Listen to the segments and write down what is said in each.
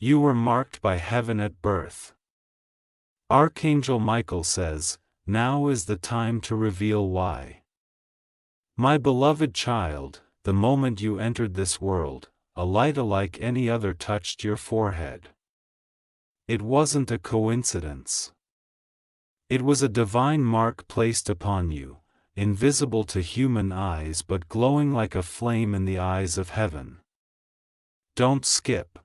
You were marked by heaven at birth. Archangel Michael says, now is the time to reveal why. My beloved child, the moment you entered this world, a light unlike any other touched your forehead. It wasn't a coincidence. It was a divine mark placed upon you, invisible to human eyes but glowing like a flame in the eyes of heaven. Don't skip.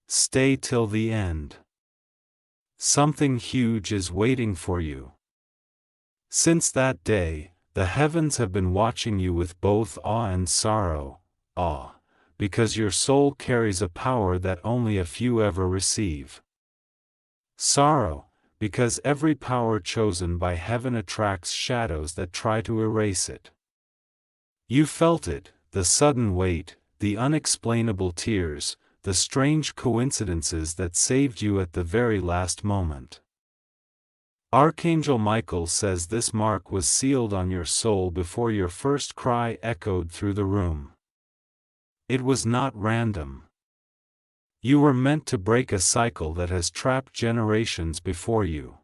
Stay till the end. Something huge is waiting for you. Since that day, the heavens have been watching you with both awe and sorrow. Awe, because your soul carries a power that only a few ever receive. Sorrow, because every power chosen by heaven attracts shadows that try to erase it. You felt it, the sudden weight, the unexplainable tears, the strange coincidences that saved you at the very last moment. Archangel Michael says this mark was sealed on your soul before your first cry echoed through the room. It was not random. You were meant to break a cycle that has trapped generations before you.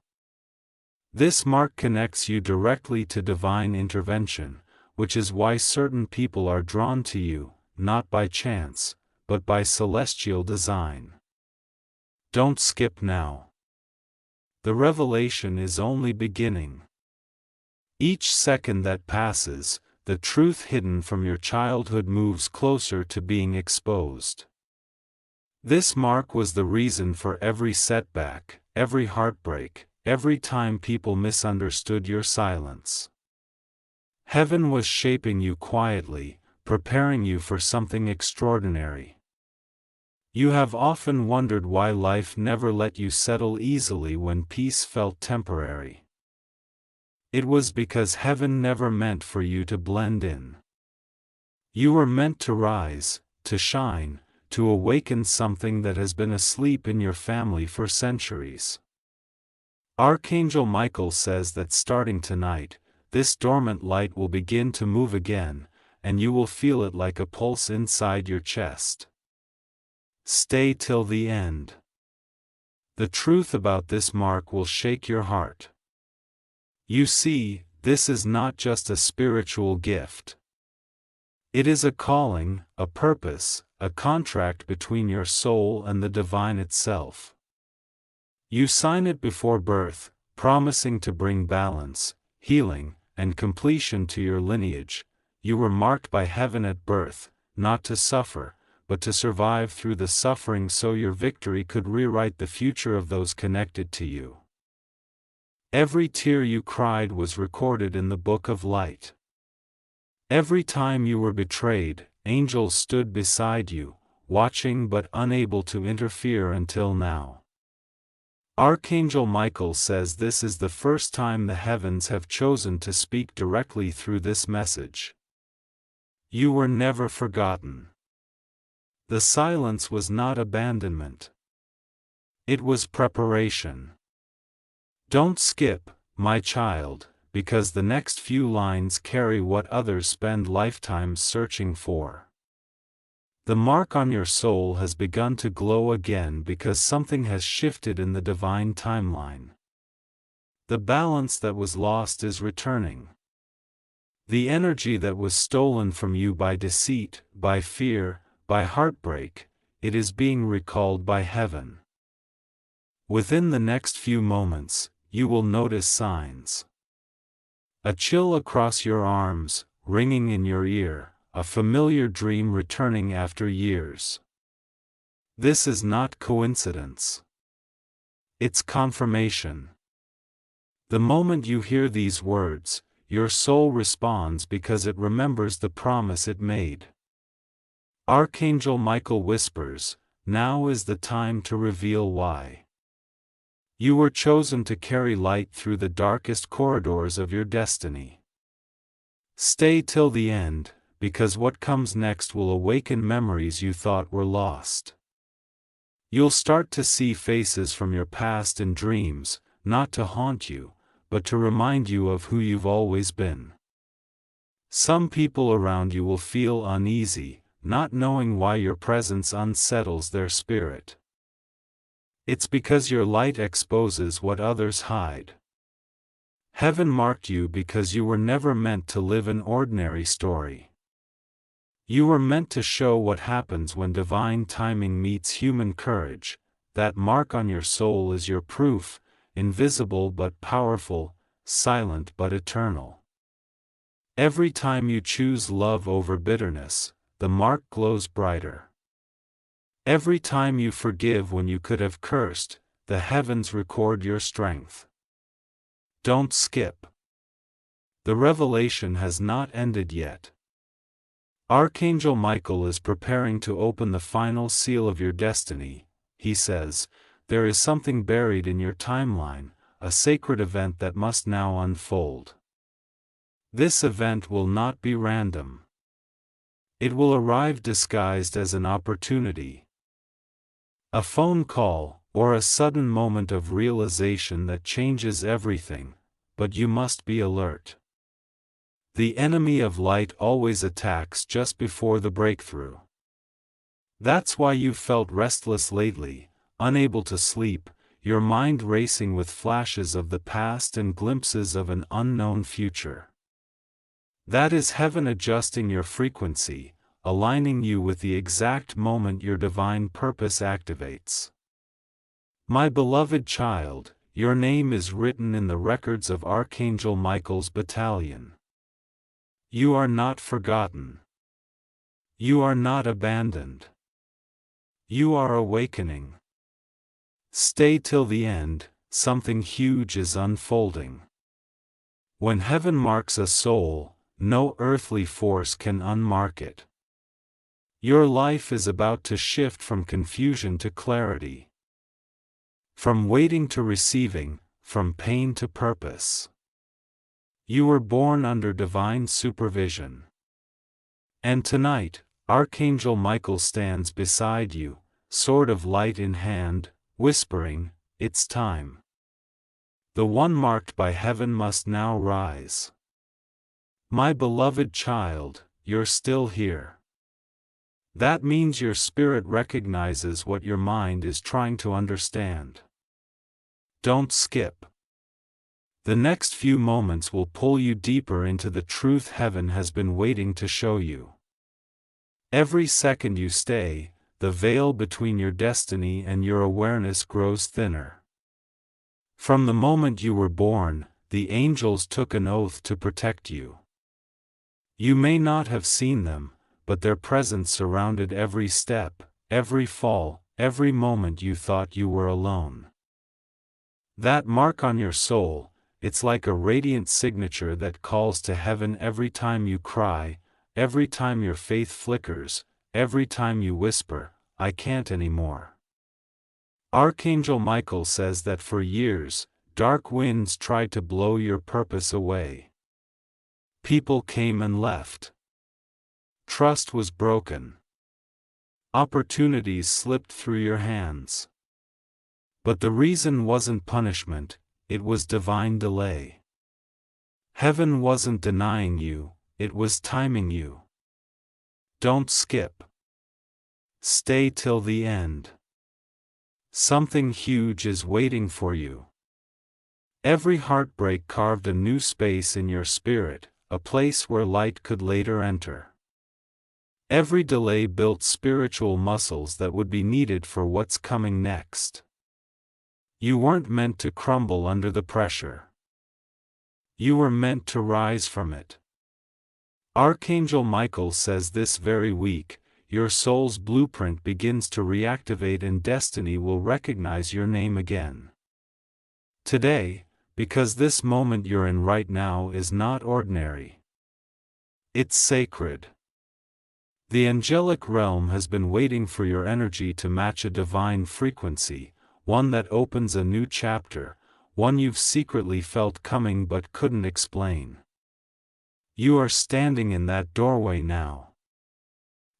This mark connects you directly to divine intervention, which is why certain people are drawn to you, not by chance, but by celestial design. Don't skip now. The revelation is only beginning. Each second that passes, the truth hidden from your childhood moves closer to being exposed. This mark was the reason for every setback, every heartbreak, every time people misunderstood your silence. Heaven was shaping you quietly, preparing you for something extraordinary. You have often wondered why life never let you settle easily when peace felt temporary. It was because heaven never meant for you to blend in. You were meant to rise, to shine, to awaken something that has been asleep in your family for centuries. Archangel Michael says that starting tonight, this dormant light will begin to move again, and you will feel it like a pulse inside your chest. Stay till the end. The truth about this mark will shake your heart. You see, this is not just a spiritual gift. It is a calling, a purpose, a contract between your soul and the divine itself. You sign it before birth, promising to bring balance, healing, and completion to your lineage. You were marked by heaven at birth, not to suffer, but to survive through the suffering so your victory could rewrite the future of those connected to you. Every tear you cried was recorded in the book of light. Every time you were betrayed, angels stood beside you, watching but unable to interfere until now. Archangel Michael says this is the first time the heavens have chosen to speak directly through this message. You were never forgotten. The silence was not abandonment. It was preparation. Don't skip, my child, because the next few lines carry what others spend lifetimes searching for. The mark on your soul has begun to glow again because something has shifted in the divine timeline. The balance that was lost is returning. The energy that was stolen from you by deceit, by fear, by heartbreak, it is being recalled by heaven. Within the next few moments, you will notice signs. A chill across your arms, ringing in your ear, a familiar dream returning after years. This is not coincidence. It's confirmation. The moment you hear these words, your soul responds because it remembers the promise it made. Archangel Michael whispers, now is the time to reveal why. You were chosen to carry light through the darkest corridors of your destiny. Stay till the end, because what comes next will awaken memories you thought were lost. You'll start to see faces from your past in dreams, not to haunt you, but to remind you of who you've always been. Some people around you will feel uneasy, not knowing why your presence unsettles their spirit. It's because your light exposes what others hide. Heaven marked you because you were never meant to live an ordinary story. You were meant to show what happens when divine timing meets human courage. That mark on your soul is your proof, invisible but powerful, silent but eternal. Every time you choose love over bitterness, the mark glows brighter. Every time you forgive when you could have cursed, the heavens record your strength. Don't skip. The revelation has not ended yet. Archangel Michael is preparing to open the final seal of your destiny. He says, there is something buried in your timeline, a sacred event that must now unfold. This event will not be random. It will arrive disguised as an opportunity. A phone call, or a sudden moment of realization that changes everything, but you must be alert. The enemy of light always attacks just before the breakthrough. That's why you've felt restless lately, unable to sleep, your mind racing with flashes of the past and glimpses of an unknown future. That is heaven adjusting your frequency, aligning you with the exact moment your divine purpose activates. My beloved child, your name is written in the records of Archangel Michael's battalion. You are not forgotten. You are not abandoned. You are awakening. Stay till the end, something huge is unfolding. When heaven marks a soul, no earthly force can unmark it. Your life is about to shift from confusion to clarity. From waiting to receiving, from pain to purpose. You were born under divine supervision. And tonight, Archangel Michael stands beside you, sword of light in hand, whispering, it's time. The one marked by heaven must now rise. My beloved child, you're still here. That means your spirit recognizes what your mind is trying to understand. Don't skip. The next few moments will pull you deeper into the truth heaven has been waiting to show you. Every second you stay, the veil between your destiny and your awareness grows thinner. From the moment you were born, the angels took an oath to protect you. You may not have seen them, but their presence surrounded every step, every fall, every moment you thought you were alone. That mark on your soul, it's like a radiant signature that calls to heaven every time you cry, every time your faith flickers, every time you whisper, I can't anymore. Archangel Michael says that for years, dark winds tried to blow your purpose away. People came and left. Trust was broken. Opportunities slipped through your hands. But the reason wasn't punishment, it was divine delay. Heaven wasn't denying you, it was timing you. Don't skip. Stay till the end. Something huge is waiting for you. Every heartbreak carved a new space in your spirit, a place where light could later enter. Every delay built spiritual muscles that would be needed for what's coming next. You weren't meant to crumble under the pressure. You were meant to rise from it. Archangel Michael says this very week, your soul's blueprint begins to reactivate and destiny will recognize your name again. Today, because this moment you're in right now is not ordinary. It's sacred. The angelic realm has been waiting for your energy to match a divine frequency, one that opens a new chapter, one you've secretly felt coming but couldn't explain. You are standing in that doorway now.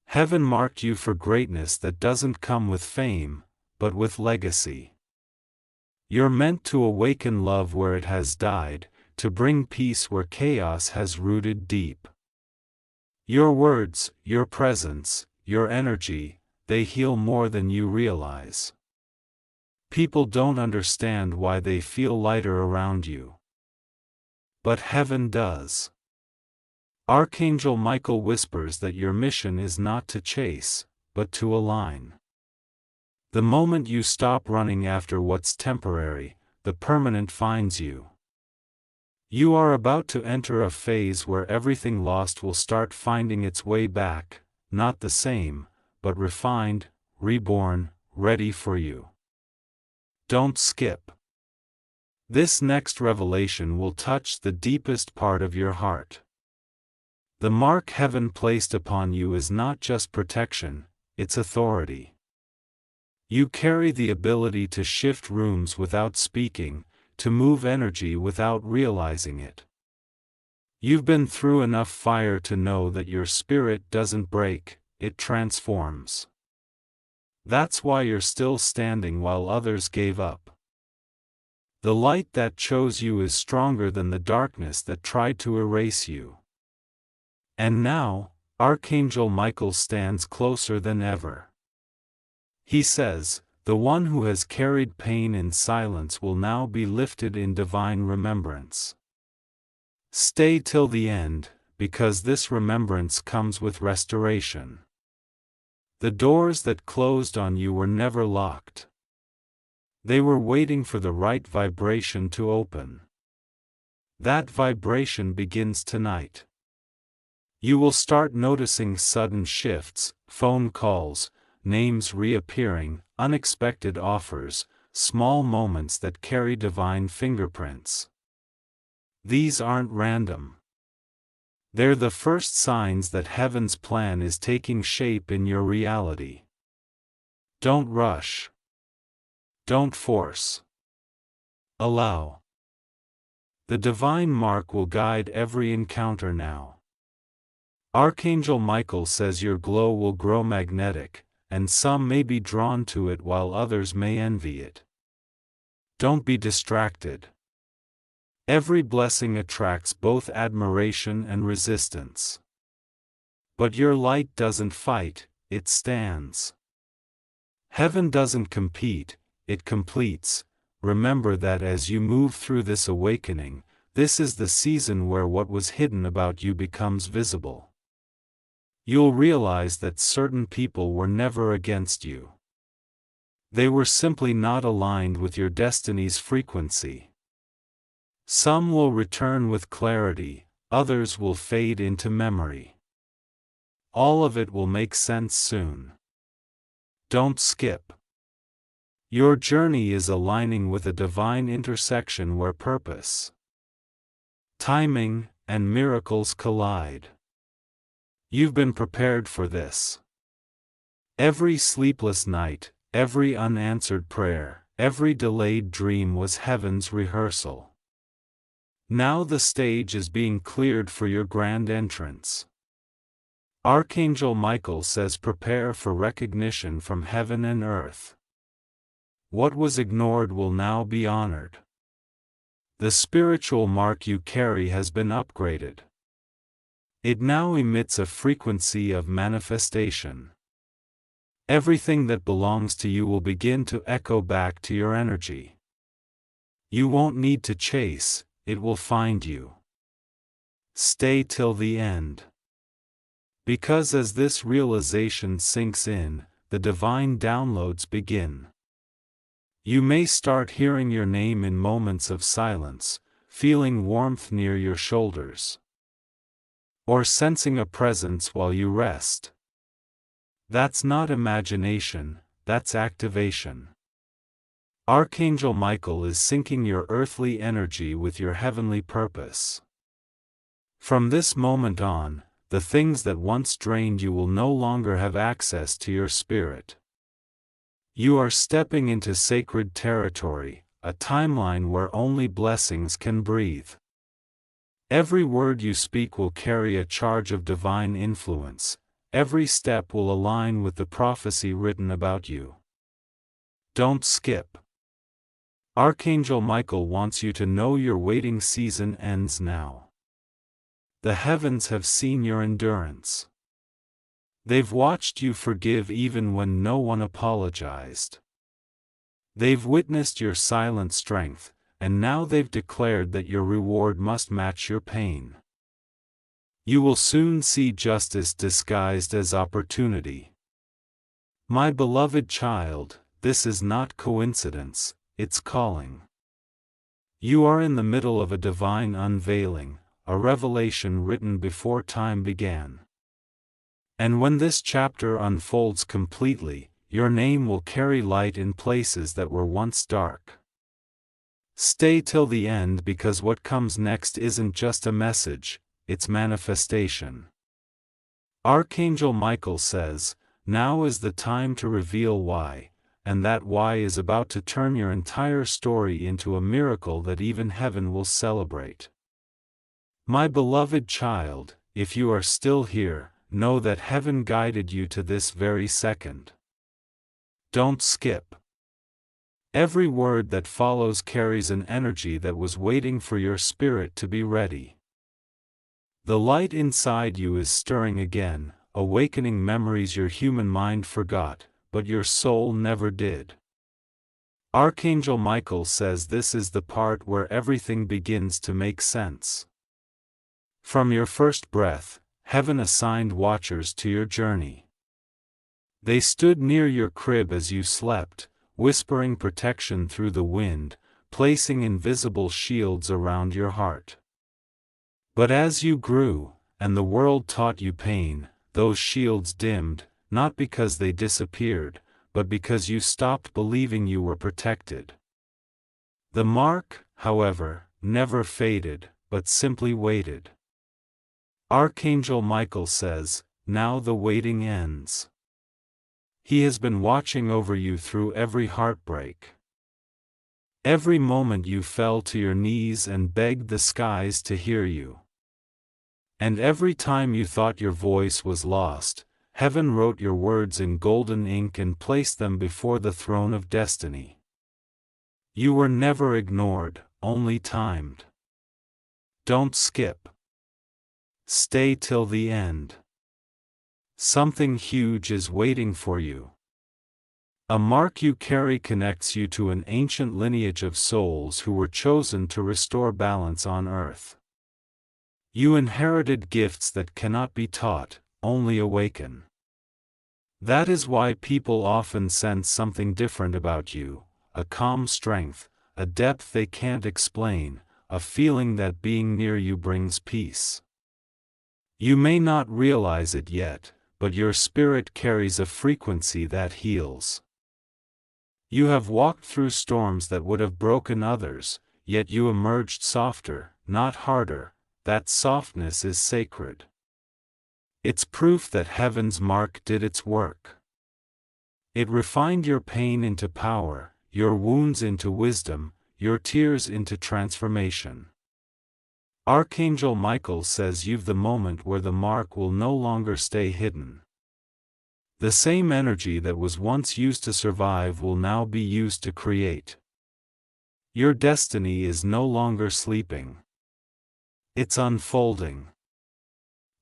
Heaven marked you for greatness that doesn't come with fame, but with legacy. You're meant to awaken love where it has died, to bring peace where chaos has rooted deep. Your words, your presence, your energy, they heal more than you realize. People don't understand why they feel lighter around you. But heaven does. Archangel Michael whispers that your mission is not to chase, but to align. The moment you stop running after what's temporary, the permanent finds you. You are about to enter a phase where everything lost will start finding its way back, not the same, but refined, reborn, ready for you. Don't skip. This next revelation will touch the deepest part of your heart. The mark heaven placed upon you is not just protection, it's authority. You carry the ability to shift rooms without speaking, to move energy without realizing it. You've been through enough fire to know that your spirit doesn't break, it transforms. That's why you're still standing while others gave up. The light that chose you is stronger than the darkness that tried to erase you. And now, Archangel Michael stands closer than ever. He says, "The one who has carried pain in silence will now be lifted in divine remembrance. Stay till the end, because this remembrance comes with restoration. The doors that closed on you were never locked. They were waiting for the right vibration to open. That vibration begins tonight. You will start noticing sudden shifts, phone calls, names reappearing, unexpected offers, small moments that carry divine fingerprints. These aren't random. They're the first signs that heaven's plan is taking shape in your reality. Don't rush. Don't force. Allow. The divine mark will guide every encounter now. Archangel Michael says your glow will grow magnetic, and some may be drawn to it while others may envy it. Don't be distracted. Every blessing attracts both admiration and resistance. But your light doesn't fight, it stands. Heaven doesn't compete, it completes. Remember that as you move through this awakening, this is the season where what was hidden about you becomes visible. You'll realize that certain people were never against you. They were simply not aligned with your destiny's frequency. Some will return with clarity, others will fade into memory. All of it will make sense soon. Don't skip. Your journey is aligning with a divine intersection where purpose, timing, and miracles collide. You've been prepared for this. Every sleepless night, every unanswered prayer, every delayed dream was heaven's rehearsal. Now the stage is being cleared for your grand entrance. Archangel Michael says prepare for recognition from heaven and earth. What was ignored will now be honored. The spiritual mark you carry has been upgraded. It now emits a frequency of manifestation. Everything that belongs to you will begin to echo back to your energy. You won't need to chase, it will find you. Stay till the end. Because as this realization sinks in, the divine downloads begin. You may start hearing your name in moments of silence, feeling warmth near your shoulders, or sensing a presence while you rest. That's not imagination, that's activation. Archangel Michael is syncing your earthly energy with your heavenly purpose. From this moment on, the things that once drained you will no longer have access to your spirit. You are stepping into sacred territory, a timeline where only blessings can breathe. Every word you speak will carry a charge of divine influence, every step will align with the prophecy written about you. Don't skip. Archangel Michael wants you to know your waiting season ends now. The heavens have seen your endurance. They've watched you forgive even when no one apologized. They've witnessed your silent strength, and now they've declared that your reward must match your pain. You will soon see justice disguised as opportunity. My beloved child, this is not coincidence, it's calling. You are in the middle of a divine unveiling, a revelation written before time began. And when this chapter unfolds completely, your name will carry light in places that were once dark. Stay till the end, because what comes next isn't just a message, it's manifestation. Archangel Michael says, now is the time to reveal why, and that why is about to turn your entire story into a miracle that even heaven will celebrate. My beloved child, if you are still here, know that heaven guided you to this very second. Don't skip. Every word that follows carries an energy that was waiting for your spirit to be ready. The light inside you is stirring again, awakening memories your human mind forgot, but your soul never did. Archangel Michael says this is the part where everything begins to make sense. From your first breath, heaven assigned watchers to your journey. They stood near your crib as you slept, whispering protection through the wind, placing invisible shields around your heart. But as you grew, and the world taught you pain, those shields dimmed, not because they disappeared, but because you stopped believing you were protected. The mark, however, never faded, but simply waited. Archangel Michael says, now the waiting ends. He has been watching over you through every heartbreak. Every moment you fell to your knees and begged the skies to hear you. And every time you thought your voice was lost, heaven wrote your words in golden ink and placed them before the throne of destiny. You were never ignored, only timed. Don't skip. Stay till the end. Something huge is waiting for you. A mark you carry connects you to an ancient lineage of souls who were chosen to restore balance on earth. You inherited gifts that cannot be taught, only awaken. That is why people often sense something different about you, a calm strength, a depth they can't explain, a feeling that being near you brings peace. You may not realize it yet, but your spirit carries a frequency that heals. You have walked through storms that would have broken others, yet you emerged softer, not harder. That softness is sacred. It's proof that heaven's mark did its work. It refined your pain into power, your wounds into wisdom, your tears into transformation. Archangel Michael says you've the moment where the mark will no longer stay hidden. The same energy that was once used to survive will now be used to create. Your destiny is no longer sleeping. It's unfolding.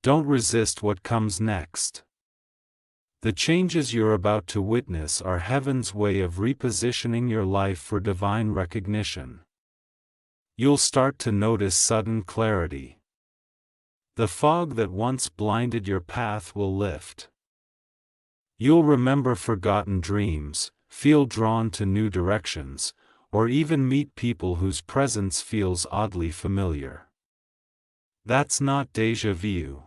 Don't resist what comes next. The changes you're about to witness are heaven's way of repositioning your life for divine recognition. You'll start to notice sudden clarity. The fog that once blinded your path will lift. You'll remember forgotten dreams, feel drawn to new directions, or even meet people whose presence feels oddly familiar. That's not déjà vu.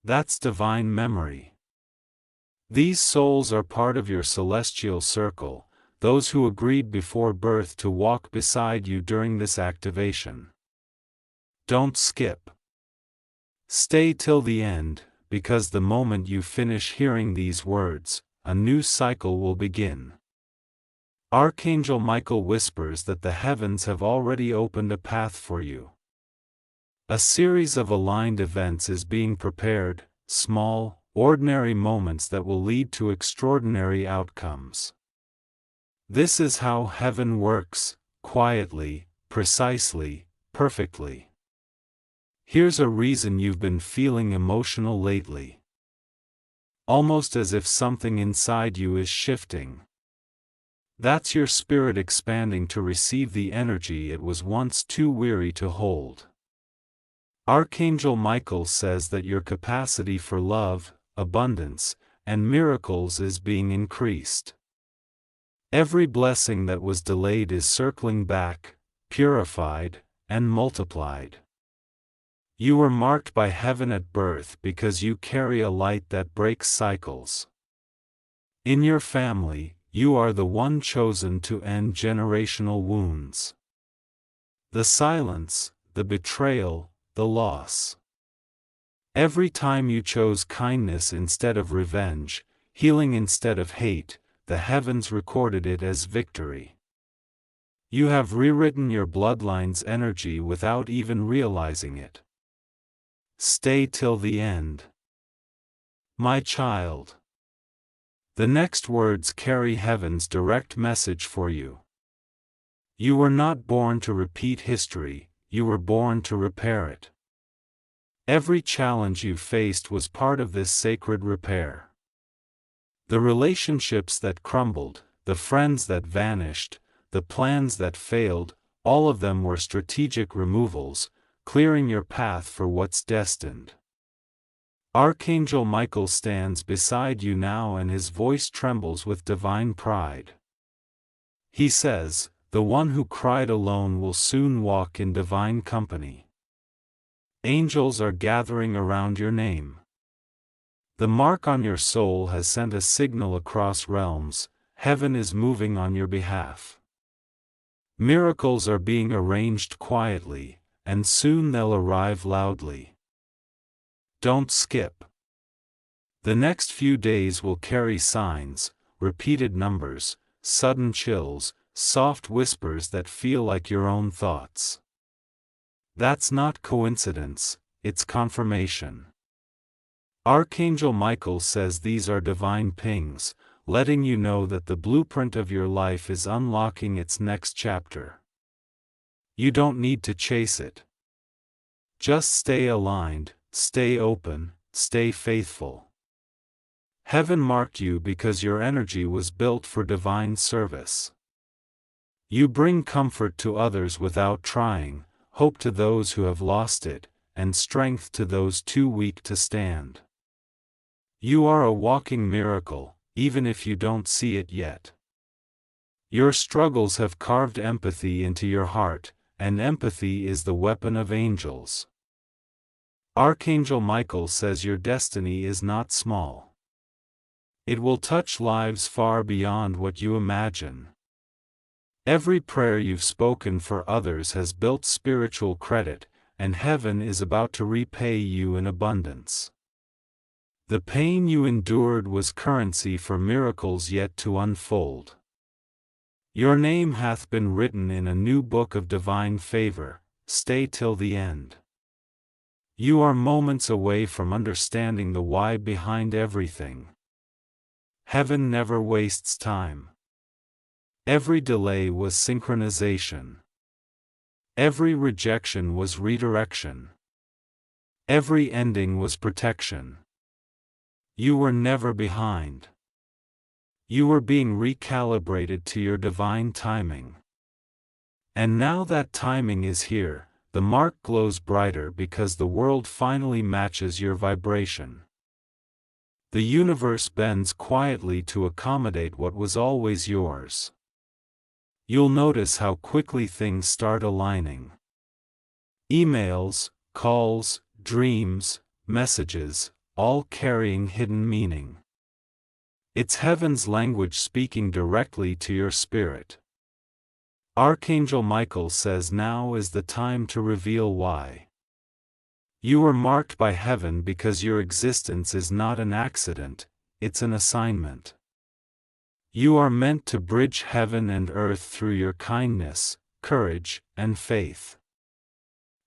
That's divine memory. These souls are part of your celestial circle, those who agreed before birth to walk beside you during this activation. Don't skip. Stay till the end, because the moment you finish hearing these words, a new cycle will begin. Archangel Michael whispers that the heavens have already opened a path for you. A series of aligned events is being prepared, small, ordinary moments that will lead to extraordinary outcomes. This is how heaven works, quietly, precisely, perfectly. Here's a reason you've been feeling emotional lately. Almost as if something inside you is shifting. That's your spirit expanding to receive the energy it was once too weary to hold. Archangel Michael says that your capacity for love, abundance, and miracles is being increased. Every blessing that was delayed is circling back, purified, and multiplied. You were marked by heaven at birth because you carry a light that breaks cycles. In your family, you are the one chosen to end generational wounds. The silence, the betrayal, the loss. Every time you chose kindness instead of revenge, healing instead of hate, the heavens recorded it as victory. You have rewritten your bloodline's energy without even realizing it. Stay till the end. My child. The next words carry heaven's direct message for you. You were not born to repeat history, you were born to repair it. Every challenge you faced was part of this sacred repair. The relationships that crumbled, the friends that vanished, the plans that failed, all of them were strategic removals, clearing your path for what's destined. Archangel Michael stands beside you now and his voice trembles with divine pride. He says, "The one who cried alone will soon walk in divine company." Angels are gathering around your name. The mark on your soul has sent a signal across realms, heaven is moving on your behalf. Miracles are being arranged quietly, and soon they'll arrive loudly. Don't skip. The next few days will carry signs, repeated numbers, sudden chills, soft whispers that feel like your own thoughts. That's not coincidence, it's confirmation. Archangel Michael says these are divine pings, letting you know that the blueprint of your life is unlocking its next chapter. You don't need to chase it. Just stay aligned, stay open, stay faithful. Heaven marked you because your energy was built for divine service. You bring comfort to others without trying, hope to those who have lost it, and strength to those too weak to stand. You are a walking miracle, even if you don't see it yet. Your struggles have carved empathy into your heart, and empathy is the weapon of angels. Archangel Michael says your destiny is not small. It will touch lives far beyond what you imagine. Every prayer you've spoken for others has built spiritual credit, and heaven is about to repay you in abundance. The pain you endured was currency for miracles yet to unfold. Your name hath been written in a new book of divine favor, stay till the end. You are moments away from understanding the why behind everything. Heaven never wastes time. Every delay was synchronization. Every rejection was redirection. Every ending was protection. You were never behind. You were being recalibrated to your divine timing. And now that timing is here, the mark glows brighter because the world finally matches your vibration. The universe bends quietly to accommodate what was always yours. You'll notice how quickly things start aligning. Emails, calls, dreams, messages, all carrying hidden meaning. It's heaven's language speaking directly to your spirit. Archangel Michael says now is the time to reveal why. You were marked by heaven because your existence is not an accident, it's an assignment. You are meant to bridge heaven and earth through your kindness, courage, and faith.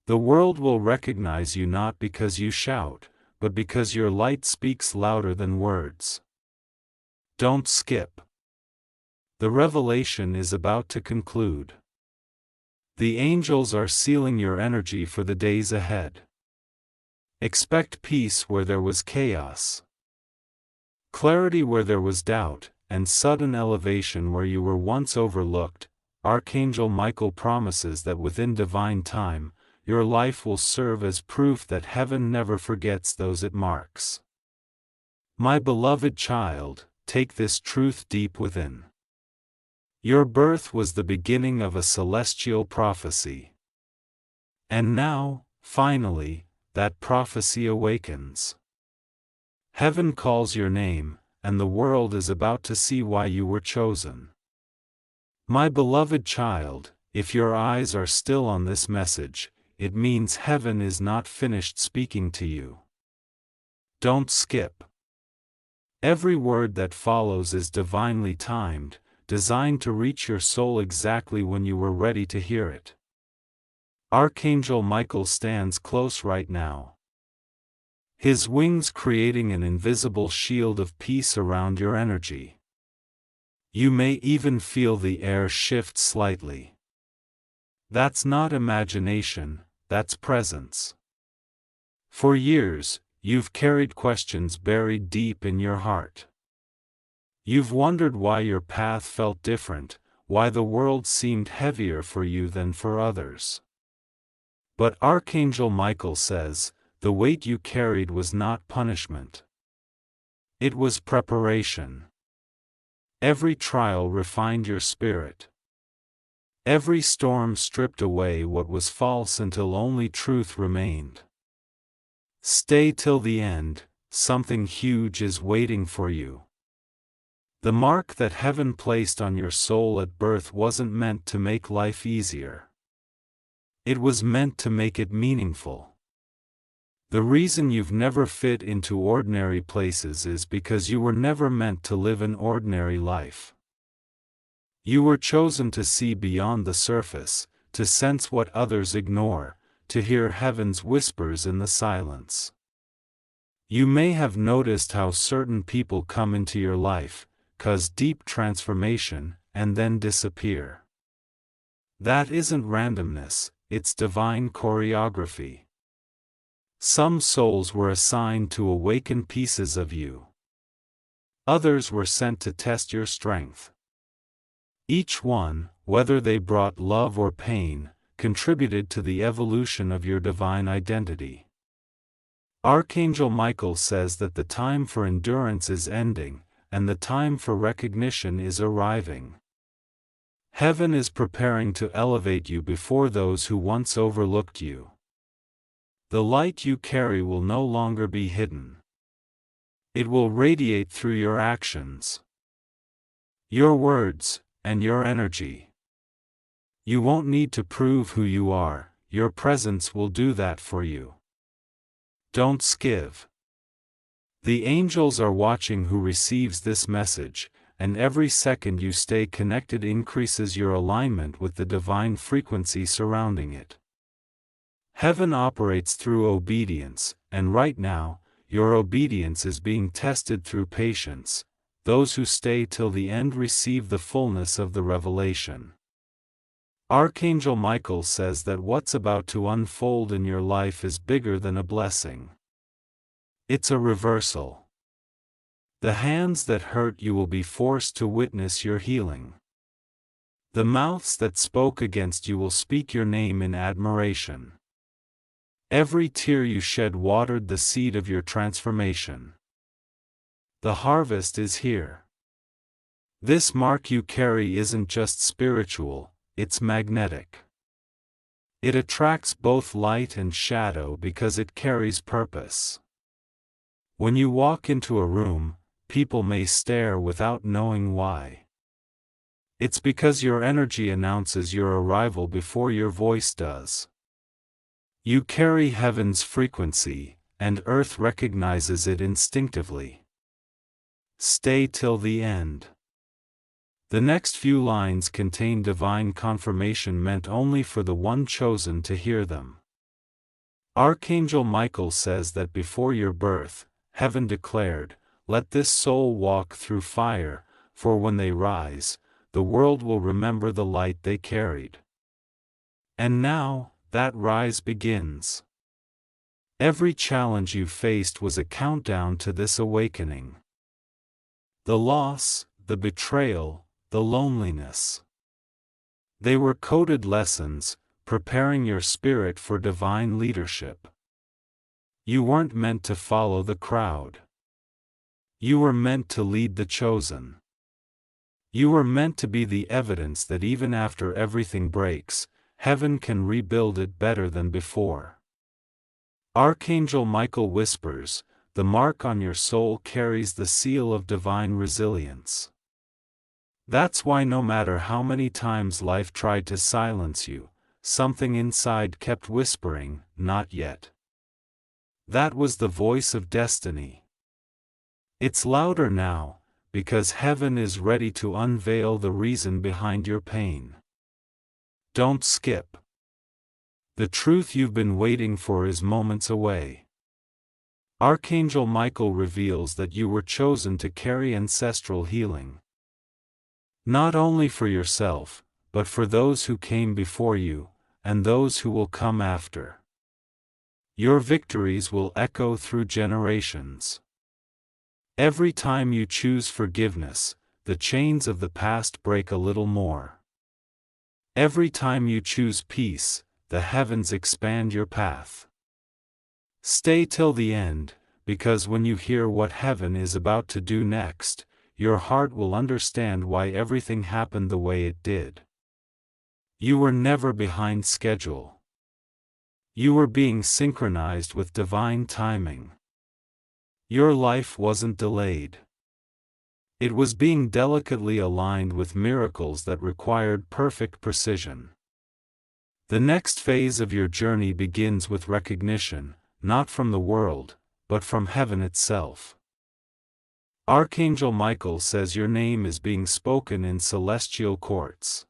The world will recognize you not because you shout, but because your light speaks louder than words. Don't skip. The revelation is about to conclude. The angels are sealing your energy for the days ahead. Expect peace where there was chaos, clarity where there was doubt, and sudden elevation where you were once overlooked, Archangel Michael promises that within divine time, your life will serve as proof that heaven never forgets those it marks. My beloved child, take this truth deep within. Your birth was the beginning of a celestial prophecy. And now, finally, that prophecy awakens. Heaven calls your name, and the world is about to see why you were chosen. My beloved child, if your eyes are still on this message, it means heaven is not finished speaking to you. Don't skip. Every word that follows is divinely timed, designed to reach your soul exactly when you were ready to hear it. Archangel Michael stands close right now, his wings creating an invisible shield of peace around your energy. You may even feel the air shift slightly. That's not imagination, that's presence. For years, you've carried questions buried deep in your heart. You've wondered why your path felt different, why the world seemed heavier for you than for others. But Archangel Michael says, the weight you carried was not punishment. It was preparation. Every trial refined your spirit. Every storm stripped away what was false until only truth remained. Stay till the end, something huge is waiting for you. The mark that heaven placed on your soul at birth wasn't meant to make life easier. It was meant to make it meaningful. The reason you've never fit into ordinary places is because you were never meant to live an ordinary life. You were chosen to see beyond the surface, to sense what others ignore, to hear heaven's whispers in the silence. You may have noticed how certain people come into your life, cause deep transformation, and then disappear. That isn't randomness, it's divine choreography. Some souls were assigned to awaken pieces of you. Others were sent to test your strength. Each one, whether they brought love or pain, contributed to the evolution of your divine identity. Archangel Michael says that the time for endurance is ending, and the time for recognition is arriving. Heaven is preparing to elevate you before those who once overlooked you. The light you carry will no longer be hidden. It will radiate through your actions, your words, and your energy. You won't need to prove who you are, your presence will do that for you. Don't skiv. The angels are watching who receives this message, and every second you stay connected increases your alignment with the divine frequency surrounding it. Heaven operates through obedience, and right now, your obedience is being tested through patience. Those who stay till the end receive the fullness of the revelation. Archangel Michael says that what's about to unfold in your life is bigger than a blessing. It's a reversal. The hands that hurt you will be forced to witness your healing. The mouths that spoke against you will speak your name in admiration. Every tear you shed watered the seed of your transformation. The harvest is here. This mark you carry isn't just spiritual, it's magnetic. It attracts both light and shadow because it carries purpose. When you walk into a room, people may stare without knowing why. It's because your energy announces your arrival before your voice does. You carry heaven's frequency, and earth recognizes it instinctively. Stay till the end. The next few lines contain divine confirmation meant only for the one chosen to hear them. Archangel Michael says that before your birth, heaven declared, "Let this soul walk through fire, for when they rise, the world will remember the light they carried." And now, that rise begins. Every challenge you faced was a countdown to this awakening. The loss, the betrayal, the loneliness. They were coded lessons, preparing your spirit for divine leadership. You weren't meant to follow the crowd. You were meant to lead the chosen. You were meant to be the evidence that even after everything breaks, heaven can rebuild it better than before. Archangel Michael whispers, "The mark on your soul carries the seal of divine resilience." That's why no matter how many times life tried to silence you, something inside kept whispering, "Not yet." That was the voice of destiny. It's louder now, because heaven is ready to unveil the reason behind your pain. Don't skip. The truth you've been waiting for is moments away. Archangel Michael reveals that you were chosen to carry ancestral healing. Not only for yourself, but for those who came before you, and those who will come after. Your victories will echo through generations. Every time you choose forgiveness, the chains of the past break a little more. Every time you choose peace, the heavens expand your path. Stay till the end, because when you hear what heaven is about to do next, your heart will understand why everything happened the way it did. You were never behind schedule. You were being synchronized with divine timing. Your life wasn't delayed. It was being delicately aligned with miracles that required perfect precision. The next phase of your journey begins with recognition, not from the world, but from heaven itself. Archangel Michael says your name is being spoken in celestial courts.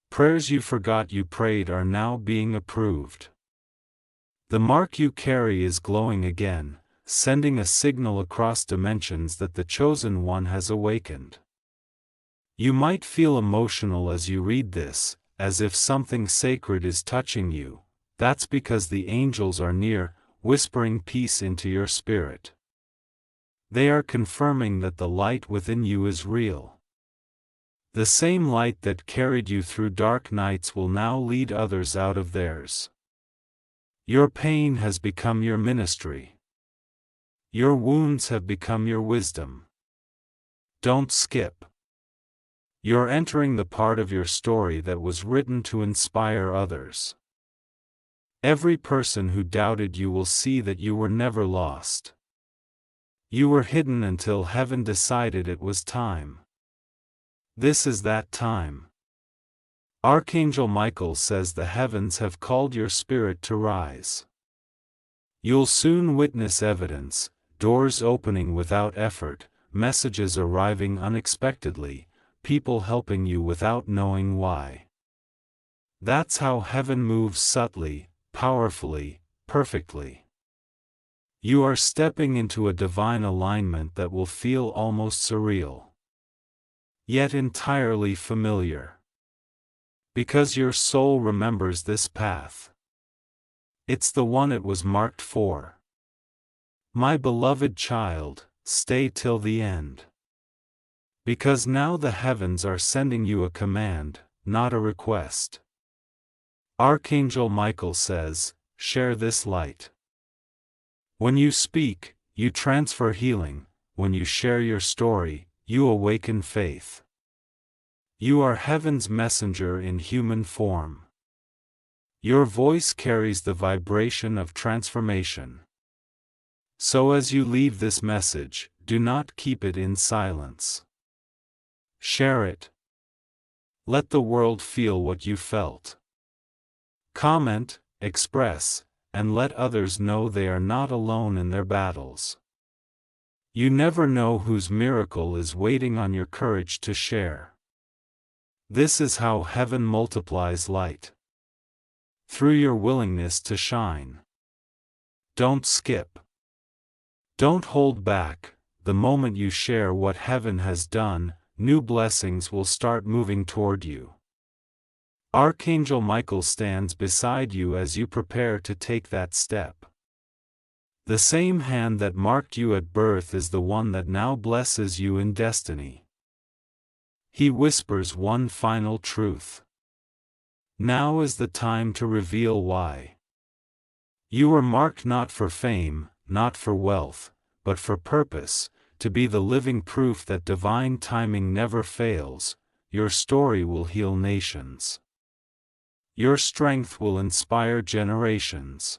Prayers you forgot you prayed are now being approved. The mark you carry is glowing again, sending a signal across dimensions that the chosen one has awakened. You might feel emotional as you read this, as if something sacred is touching you. That's because the angels are near, whispering peace into your spirit. They are confirming that the light within you is real. The same light that carried you through dark nights will now lead others out of theirs. Your pain has become your ministry. Your wounds have become your wisdom. Don't skip. You're entering the part of your story that was written to inspire others. Every person who doubted you will see that you were never lost. You were hidden until heaven decided it was time. This is that time. Archangel Michael says the heavens have called your spirit to rise. You'll soon witness evidence, doors opening without effort, messages arriving unexpectedly, people helping you without knowing why. That's how heaven moves subtly, powerfully, perfectly. You are stepping into a divine alignment that will feel almost surreal, yet entirely familiar. Because your soul remembers this path. It's the one it was marked for. My beloved child, stay till the end. Because now the heavens are sending you a command, not a request. Archangel Michael says, share this light. When you speak, you transfer healing. When you share your story, you awaken faith. You are heaven's messenger in human form. Your voice carries the vibration of transformation. So as you leave this message, do not keep it in silence. Share it. Let the world feel what you felt. Comment, express, and let others know they are not alone in their battles. You never know whose miracle is waiting on your courage to share. This is how heaven multiplies light. Through your willingness to shine. Don't skip. Don't hold back. The moment you share what heaven has done, new blessings will start moving toward you. Archangel Michael stands beside you as you prepare to take that step. The same hand that marked you at birth is the one that now blesses you in destiny. He whispers one final truth. Now is the time to reveal why. You were marked not for fame, not for wealth, but for purpose, to be the living proof that divine timing never fails. Your story will heal nations. Your strength will inspire generations.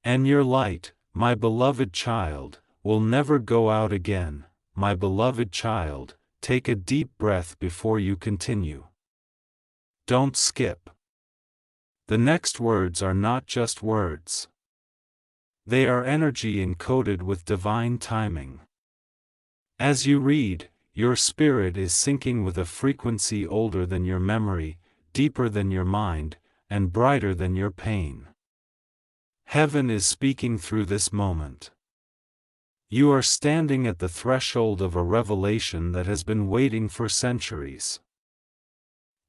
And your light, my beloved child, will never go out again. My beloved child, take a deep breath before you continue. Don't skip. The next words are not just words. They are energy encoded with divine timing. As you read, your spirit is syncing with a frequency older than your memory, deeper than your mind, and brighter than your pain. Heaven is speaking through this moment. You are standing at the threshold of a revelation that has been waiting for centuries.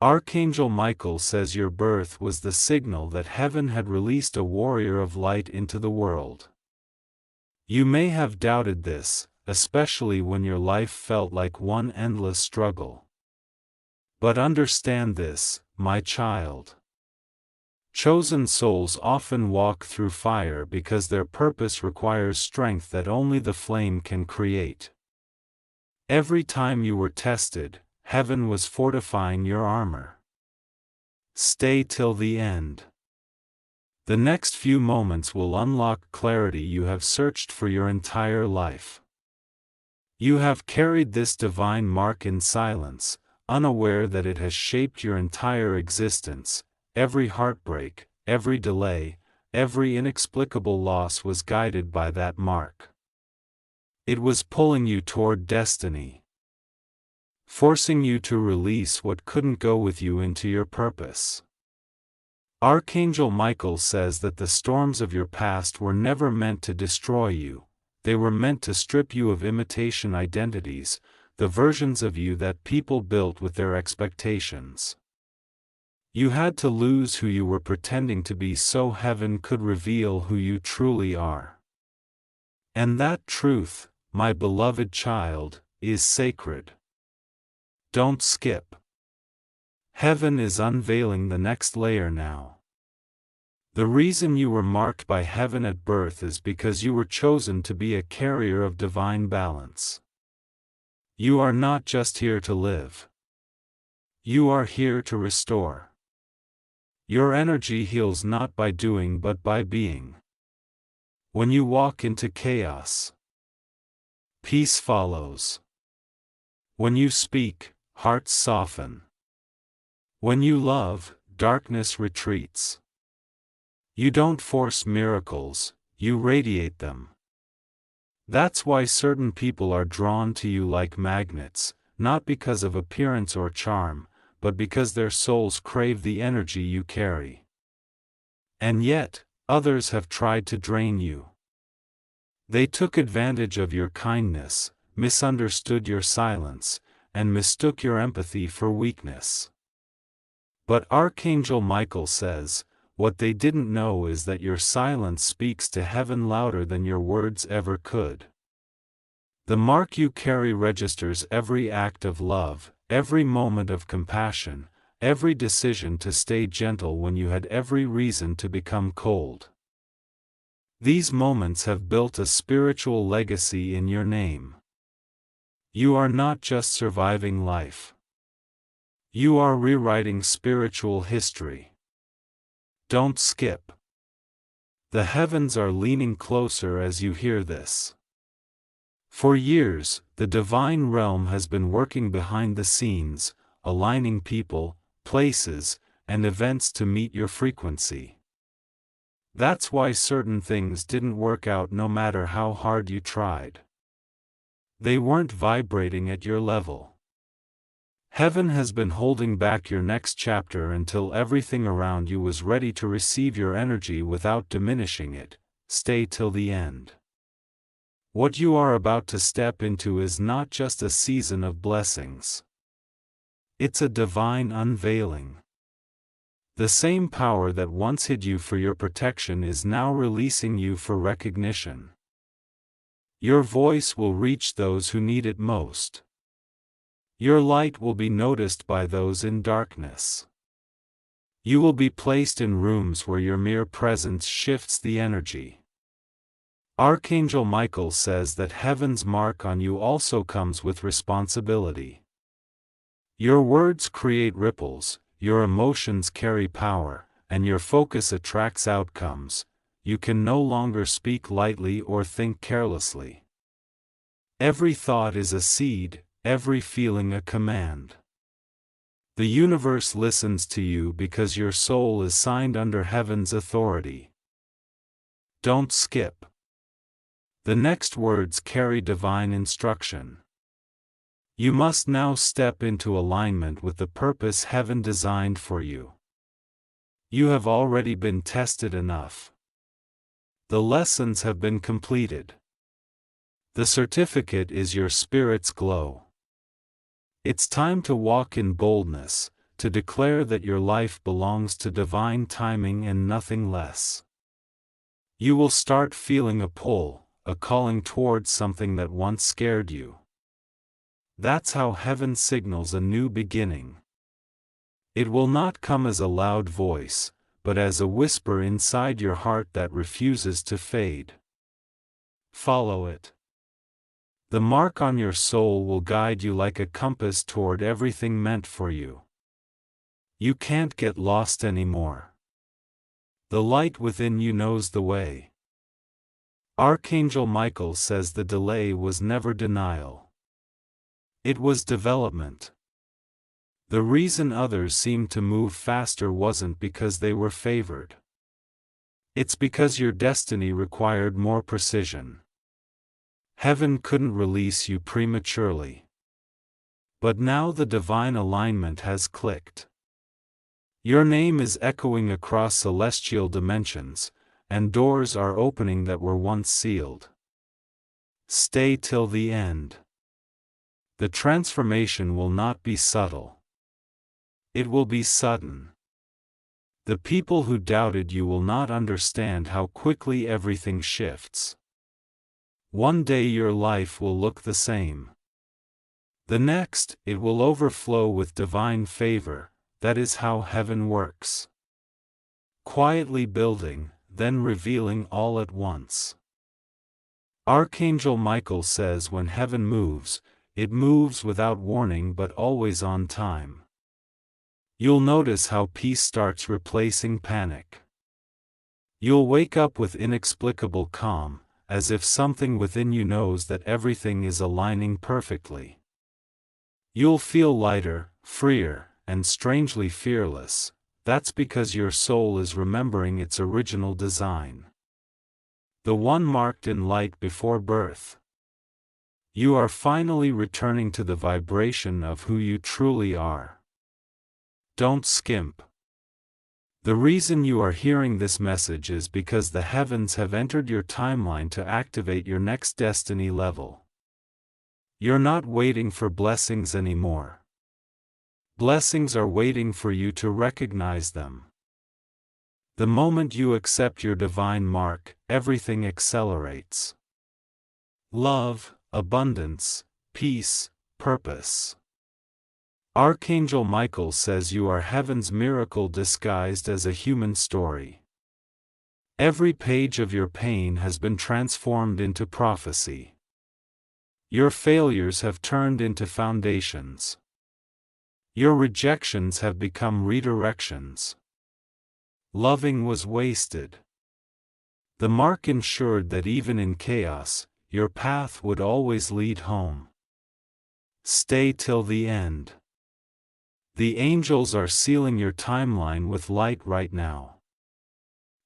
Archangel Michael says your birth was the signal that heaven had released a warrior of light into the world. You may have doubted this, especially when your life felt like one endless struggle. But understand this, my child. Chosen souls often walk through fire because their purpose requires strength that only the flame can create. Every time you were tested, heaven was fortifying your armor. Stay till the end. The next few moments will unlock clarity you have searched for your entire life. You have carried this divine mark in silence, unaware that it has shaped your entire existence. Every heartbreak, every delay, every inexplicable loss was guided by that mark. It was pulling you toward destiny, forcing you to release what couldn't go with you into your purpose. Archangel Michael says that the storms of your past were never meant to destroy you, they were meant to strip you of imitation identities, the versions of you that people built with their expectations. You had to lose who you were pretending to be so heaven could reveal who you truly are. And that truth, my beloved child, is sacred. Don't skip. Heaven is unveiling the next layer now. The reason you were marked by heaven at birth is because you were chosen to be a carrier of divine balance. You are not just here to live. You are here to restore. Your energy heals not by doing but by being. When you walk into chaos, peace follows. When you speak, hearts soften. When you love, darkness retreats. You don't force miracles, you radiate them. That's why certain people are drawn to you like magnets, not because of appearance or charm, but because their souls crave the energy you carry. And yet, others have tried to drain you. They took advantage of your kindness, misunderstood your silence, and mistook your empathy for weakness. But Archangel Michael says, what they didn't know is that your silence speaks to heaven louder than your words ever could. The mark you carry registers every act of love, every moment of compassion, every decision to stay gentle when you had every reason to become cold. These moments have built a spiritual legacy in your name. You are not just surviving life. You are rewriting spiritual history. Don't skip. The heavens are leaning closer as you hear this. For years, the divine realm has been working behind the scenes, aligning people, places, and events to meet your frequency. That's why certain things didn't work out no matter how hard you tried. They weren't vibrating at your level. Heaven has been holding back your next chapter until everything around you was ready to receive your energy without diminishing it. Stay till the end. What you are about to step into is not just a season of blessings. It's a divine unveiling. The same power that once hid you for your protection is now releasing you for recognition. Your voice will reach those who need it most. Your light will be noticed by those in darkness. You will be placed in rooms where your mere presence shifts the energy. Archangel Michael says that heaven's mark on you also comes with responsibility. Your words create ripples, your emotions carry power, and your focus attracts outcomes. You can no longer speak lightly or think carelessly. Every thought is a seed, every feeling a command. The universe listens to you because your soul is signed under heaven's authority. Don't skip. The next words carry divine instruction. You must now step into alignment with the purpose heaven designed for you. You have already been tested enough. The lessons have been completed. The certificate is your spirit's glow. It's time to walk in boldness, to declare that your life belongs to divine timing and nothing less. You will start feeling a pull, a calling towards something that once scared you. That's how heaven signals a new beginning. It will not come as a loud voice, but as a whisper inside your heart that refuses to fade. Follow it. The mark on your soul will guide you like a compass toward everything meant for you. You can't get lost anymore. The light within you knows the way. Archangel Michael says the delay was never denial. It was development. The reason others seemed to move faster wasn't because they were favored. It's because your destiny required more precision. Heaven couldn't release you prematurely. But now the divine alignment has clicked. Your name is echoing across celestial dimensions, and doors are opening that were once sealed. Stay till the end. The transformation will not be subtle. It will be sudden. The people who doubted you will not understand how quickly everything shifts. One day your life will look the same. The next, it will overflow with divine favor. That is how heaven works. Quietly building, then revealing all at once. Archangel Michael says when heaven moves, it moves without warning but always on time. You'll notice how peace starts replacing panic. You'll wake up with inexplicable calm, as if something within you knows that everything is aligning perfectly. You'll feel lighter, freer, and strangely fearless. That's because your soul is remembering its original design. The one marked in light before birth. You are finally returning to the vibration of who you truly are. Don't skimp. The reason you are hearing this message is because the heavens have entered your timeline to activate your next destiny level. You're not waiting for blessings anymore. Blessings are waiting for you to recognize them. The moment you accept your divine mark, everything accelerates. Love, abundance, peace, purpose. Archangel Michael says you are heaven's miracle disguised as a human story. Every page of your pain has been transformed into prophecy. Your failures have turned into foundations. Your rejections have become redirections. Loving was wasted. The mark ensured that even in chaos, your path would always lead home. Stay till the end. The angels are sealing your timeline with light right now.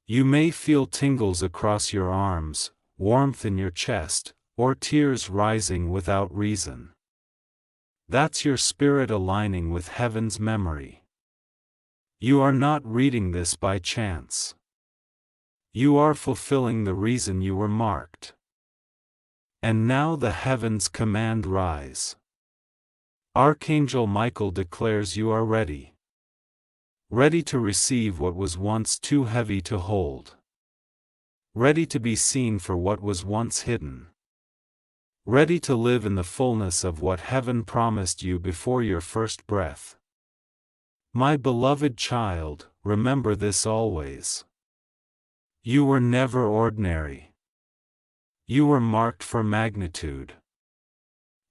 You may feel tingles across your arms, warmth in your chest, or tears rising without reason. That's your spirit aligning with heaven's memory. You are not reading this by chance. You are fulfilling the reason you were marked. And now the heavens command rise. Archangel Michael declares you are ready. Ready to receive what was once too heavy to hold. Ready to be seen for what was once hidden. ready to live in the fullness of what heaven promised you before your first breath. My beloved child, remember this always. You were never ordinary. You were marked for magnitude.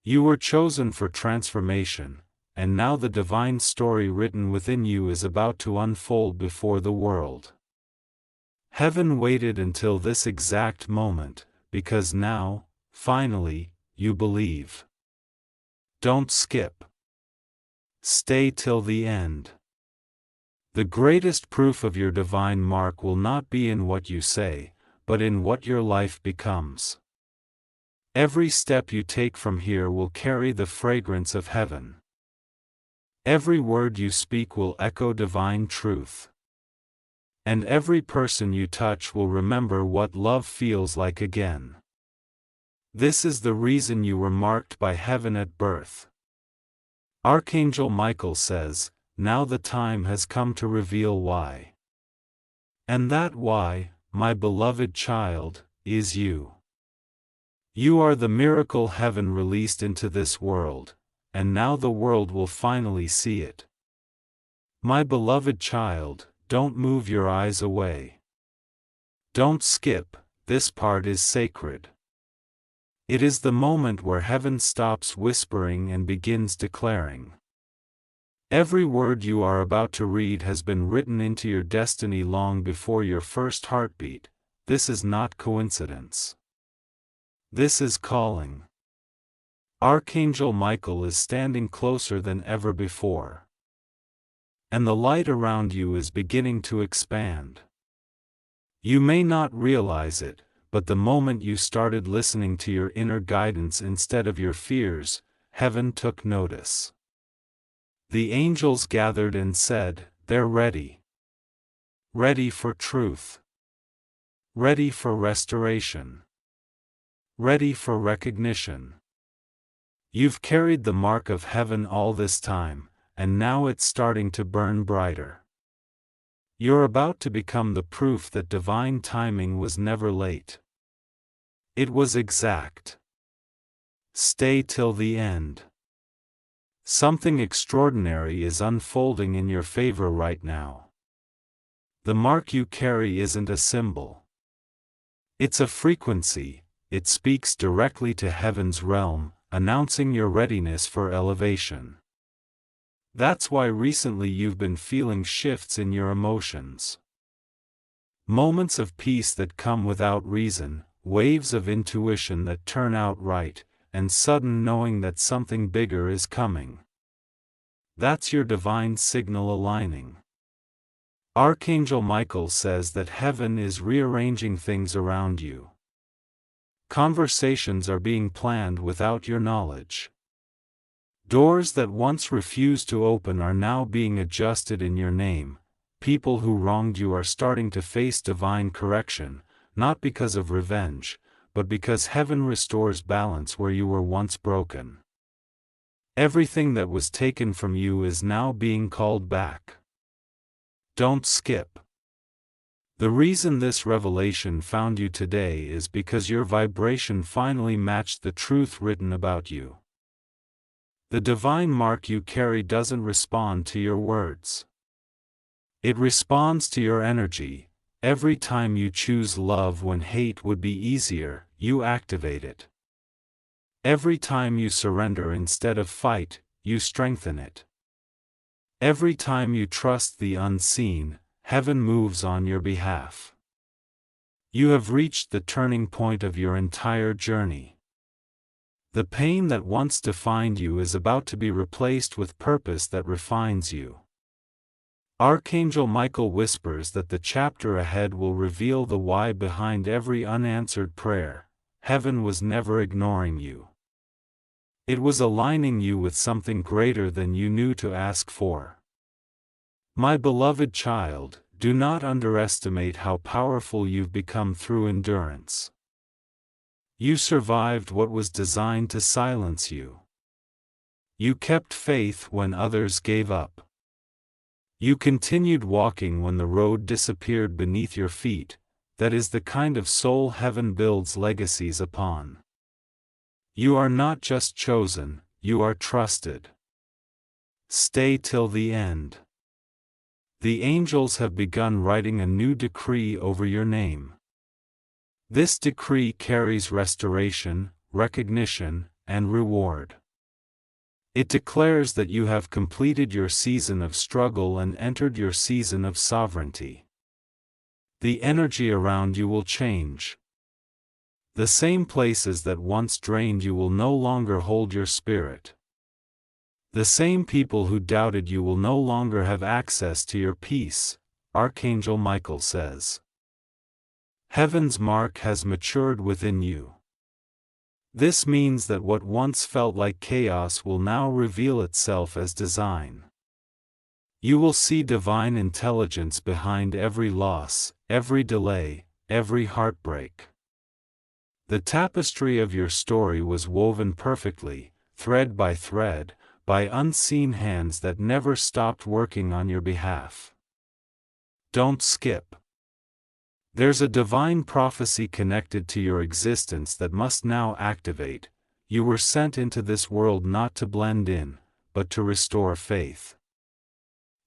You were chosen for transformation, and now the divine story written within you is about to unfold before the world. Heaven waited until this exact moment, because now, finally, you believe. Don't skip. Stay till the end. The greatest proof of your divine mark will not be in what you say, but in what your life becomes. Every step you take from here will carry the fragrance of heaven. Every word you speak will echo divine truth. And every person you touch will remember what love feels like again. This is the reason you were marked by heaven at birth. Archangel Michael says, now the time has come to reveal why. And that why, my beloved child, is you. You are the miracle heaven released into this world, and now the world will finally see it. My beloved child, don't move your eyes away. Don't skip, this part is sacred. It is the moment where heaven stops whispering and begins declaring. Every word you are about to read has been written into your destiny long before your first heartbeat. This is not coincidence. This is calling. Archangel Michael is standing closer than ever before. And the light around you is beginning to expand. You may not realize it, but the moment you started listening to your inner guidance instead of your fears, heaven took notice. The angels gathered and said, they're ready. Ready for truth. Ready for restoration. Ready for recognition. You've carried the mark of heaven all this time, and now it's starting to burn brighter. You're about to become the proof that divine timing was never late. It was exact. Stay till the end. Something extraordinary is unfolding in your favor right now. The mark you carry isn't a symbol. It's a frequency. It speaks directly to heaven's realm, announcing your readiness for elevation. That's why recently you've been feeling shifts in your emotions. Moments of peace that come without reason, waves of intuition that turn out right, and sudden knowing that something bigger is coming. That's your divine signal aligning. Archangel Michael says that heaven is rearranging things around you. Conversations are being planned without your knowledge. Doors that once refused to open are now being adjusted in your name. People who wronged you are starting to face divine correction, not because of revenge, but because heaven restores balance where you were once broken. Everything that was taken from you is now being called back. Don't skip. The reason this revelation found you today is because your vibration finally matched the truth written about you. The divine mark you carry doesn't respond to your words. It responds to your energy. Every time you choose love when hate would be easier, you activate it. Every time you surrender instead of fight, you strengthen it. Every time you trust the unseen, heaven moves on your behalf. You have reached the turning point of your entire journey. The pain that once defined you is about to be replaced with purpose that refines you. Archangel Michael whispers that the chapter ahead will reveal the why behind every unanswered prayer. Heaven was never ignoring you. It was aligning you with something greater than you knew to ask for. My beloved child, do not underestimate how powerful you've become through endurance. You survived what was designed to silence you. You kept faith when others gave up. You continued walking when the road disappeared beneath your feet. That is the kind of soul heaven builds legacies upon. You are not just chosen, you are trusted. Stay till the end. The angels have begun writing a new decree over your name. This decree carries restoration, recognition, and reward. It declares that you have completed your season of struggle and entered your season of sovereignty. The energy around you will change. The same places that once drained you will no longer hold your spirit. The same people who doubted you will no longer have access to your peace, Archangel Michael says. Heaven's mark has matured within you. This means that what once felt like chaos will now reveal itself as design. You will see divine intelligence behind every loss, every delay, every heartbreak. The tapestry of your story was woven perfectly, thread by thread, by unseen hands that never stopped working on your behalf. Don't skip. There's a divine prophecy connected to your existence that must now activate. You were sent into this world not to blend in, but to restore faith.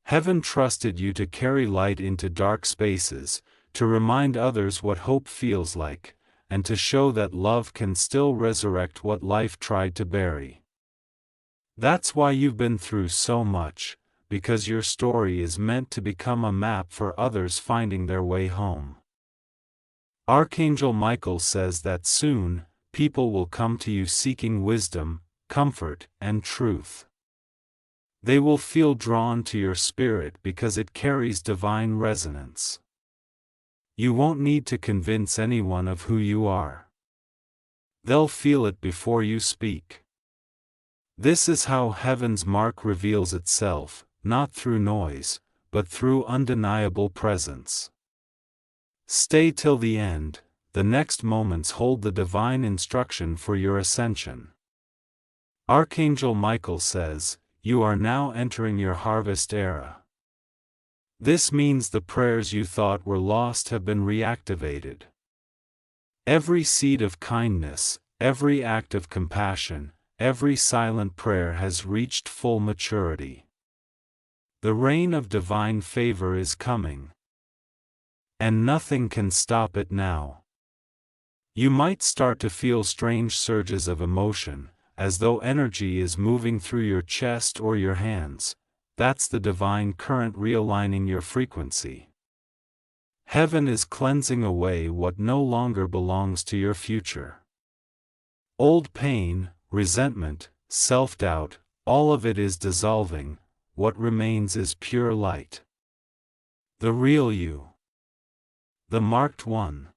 Heaven trusted you to carry light into dark spaces, to remind others what hope feels like, and to show that love can still resurrect what life tried to bury. That's why you've been through so much, because your story is meant to become a map for others finding their way home. Archangel Michael says that soon, people will come to you seeking wisdom, comfort, and truth. They will feel drawn to your spirit because it carries divine resonance. You won't need to convince anyone of who you are. They'll feel it before you speak. This is how heaven's mark reveals itself, not through noise, but through undeniable presence. Stay till the end, the next moments hold the divine instruction for your ascension. Archangel Michael says, you are now entering your harvest era. This means the prayers you thought were lost have been reactivated. Every seed of kindness, every act of compassion, every silent prayer has reached full maturity. The rain of divine favor is coming. And nothing can stop it now. You might start to feel strange surges of emotion, as though energy is moving through your chest or your hands. That's the divine current realigning your frequency. Heaven is cleansing away what no longer belongs to your future. Old pain, resentment, self-doubt, all of it is dissolving. What remains is pure light. The real you. The marked one.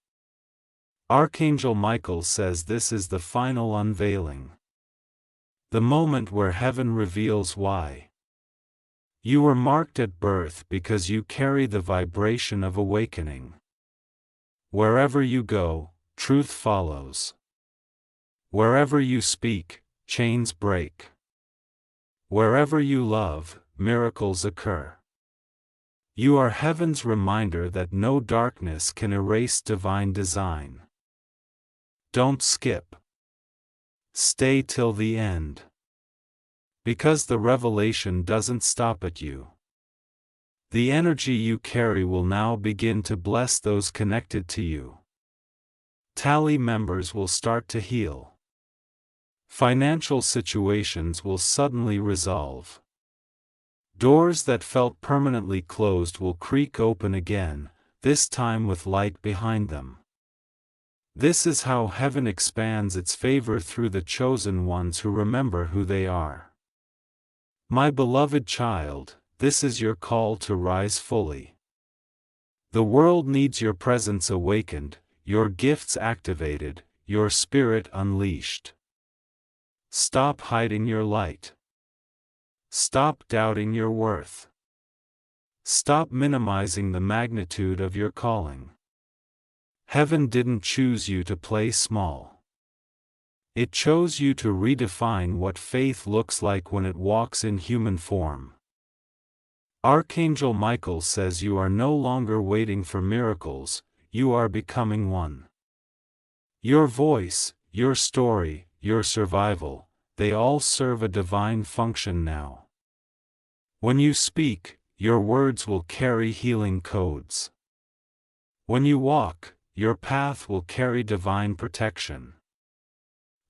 Archangel Michael says this is the final unveiling. The moment where heaven reveals why. You were marked at birth because you carry the vibration of awakening. Wherever you go, truth follows. Wherever you speak, chains break. Wherever you love, miracles occur. You are heaven's reminder that no darkness can erase divine design. Don't skip. Stay till the end. Because the revelation doesn't stop at you. The energy you carry will now begin to bless those connected to you. Tally members will start to heal. Financial situations will suddenly resolve. Doors that felt permanently closed will creak open again, this time with light behind them. This is how heaven expands its favor through the chosen ones who remember who they are. My beloved child, this is your call to rise fully. The world needs your presence awakened, your gifts activated, your spirit unleashed. Stop hiding your light. Stop doubting your worth. Stop minimizing the magnitude of your calling. Heaven didn't choose you to play small. It chose you to redefine what faith looks like when it walks in human form. Archangel Michael says you are no longer waiting for miracles, you are becoming one. Your voice, your story, your survival, they all serve a divine function now. When you speak, your words will carry healing codes. When you walk, your path will carry divine protection.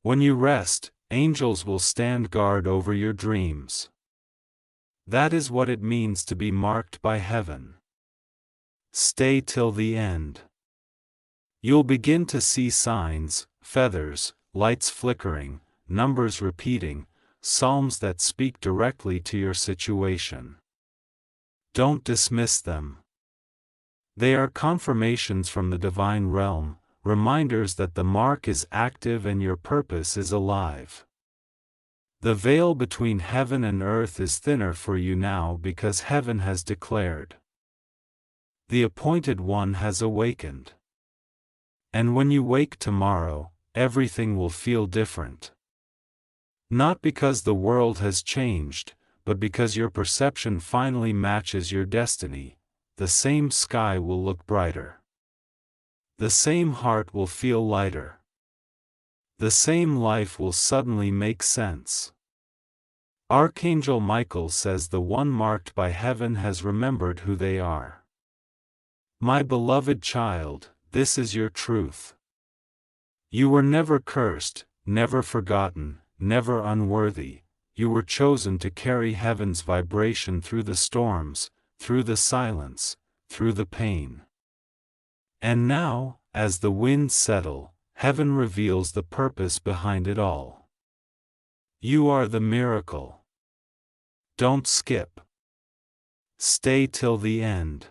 When you rest, angels will stand guard over your dreams. That is what it means to be marked by heaven. Stay till the end. You'll begin to see signs, feathers, lights flickering, numbers repeating, psalms that speak directly to your situation. Don't dismiss them. They are confirmations from the divine realm, reminders that the mark is active and your purpose is alive. The veil between heaven and earth is thinner for you now because heaven has declared. The appointed one has awakened. And when you wake tomorrow, everything will feel different. Not because the world has changed, but because your perception finally matches your destiny. The same sky will look brighter. The same heart will feel lighter. The same life will suddenly make sense. Archangel Michael says the one marked by heaven has remembered who they are. My beloved child, this is your truth. You were never cursed, never forgotten, never unworthy. You were chosen to carry heaven's vibration through the storms, through the silence, through the pain. And now, as the winds settle, heaven reveals the purpose behind it all. You are the miracle. Don't skip. Stay till the end.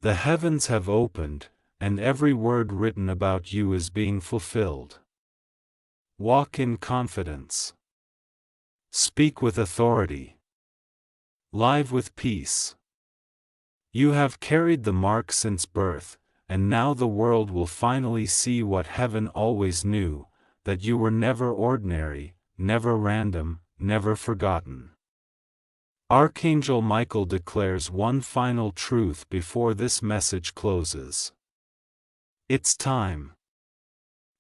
The heavens have opened, and every word written about you is being fulfilled. Walk in confidence. Speak with authority. Live with peace. You have carried the mark since birth, and now the world will finally see what heaven always knew, that you were never ordinary, never random, never forgotten. Archangel Michael declares one final truth before this message closes. It's time.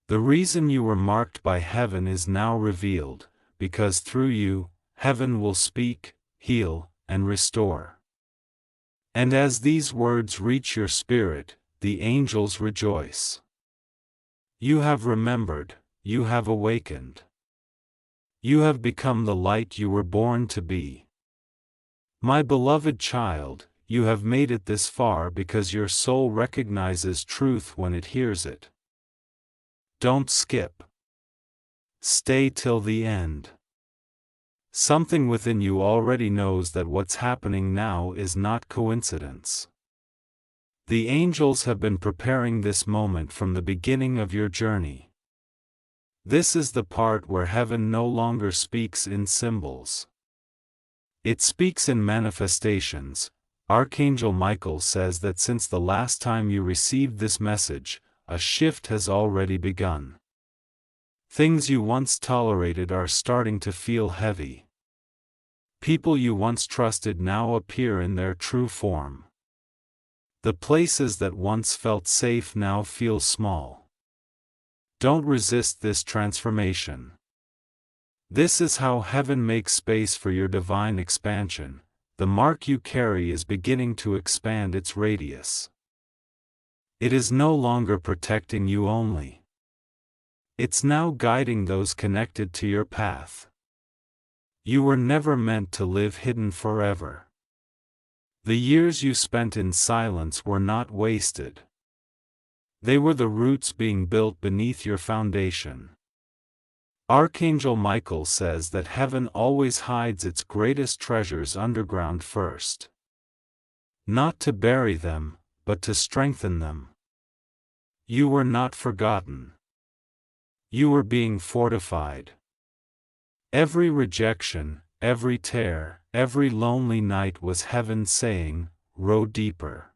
The reason you were marked by heaven is now revealed, because through you, heaven will speak, heal, and restore. And as these words reach your spirit, the angels rejoice. You have remembered, you have awakened. You have become the light you were born to be. My beloved child, you have made it this far because your soul recognizes truth when it hears it. Don't skip. Stay till the end. Something within you already knows that what's happening now is not coincidence. The angels have been preparing this moment from the beginning of your journey. This is the part where heaven no longer speaks in symbols. It speaks in manifestations. Archangel Michael says that since the last time you received this message, a shift has already begun. Things you once tolerated are starting to feel heavy. People you once trusted now appear in their true form. The places that once felt safe now feel small. Don't resist this transformation. This is how heaven makes space for your divine expansion. The mark you carry is beginning to expand its radius. It is no longer protecting you only. It's now guiding those connected to your path. You were never meant to live hidden forever. The years you spent in silence were not wasted. They were the roots being built beneath your foundation. Archangel Michael says that heaven always hides its greatest treasures underground first. Not to bury them, but to strengthen them. You were not forgotten. You were being fortified. Every rejection, every tear, every lonely night was heaven saying, "Row deeper.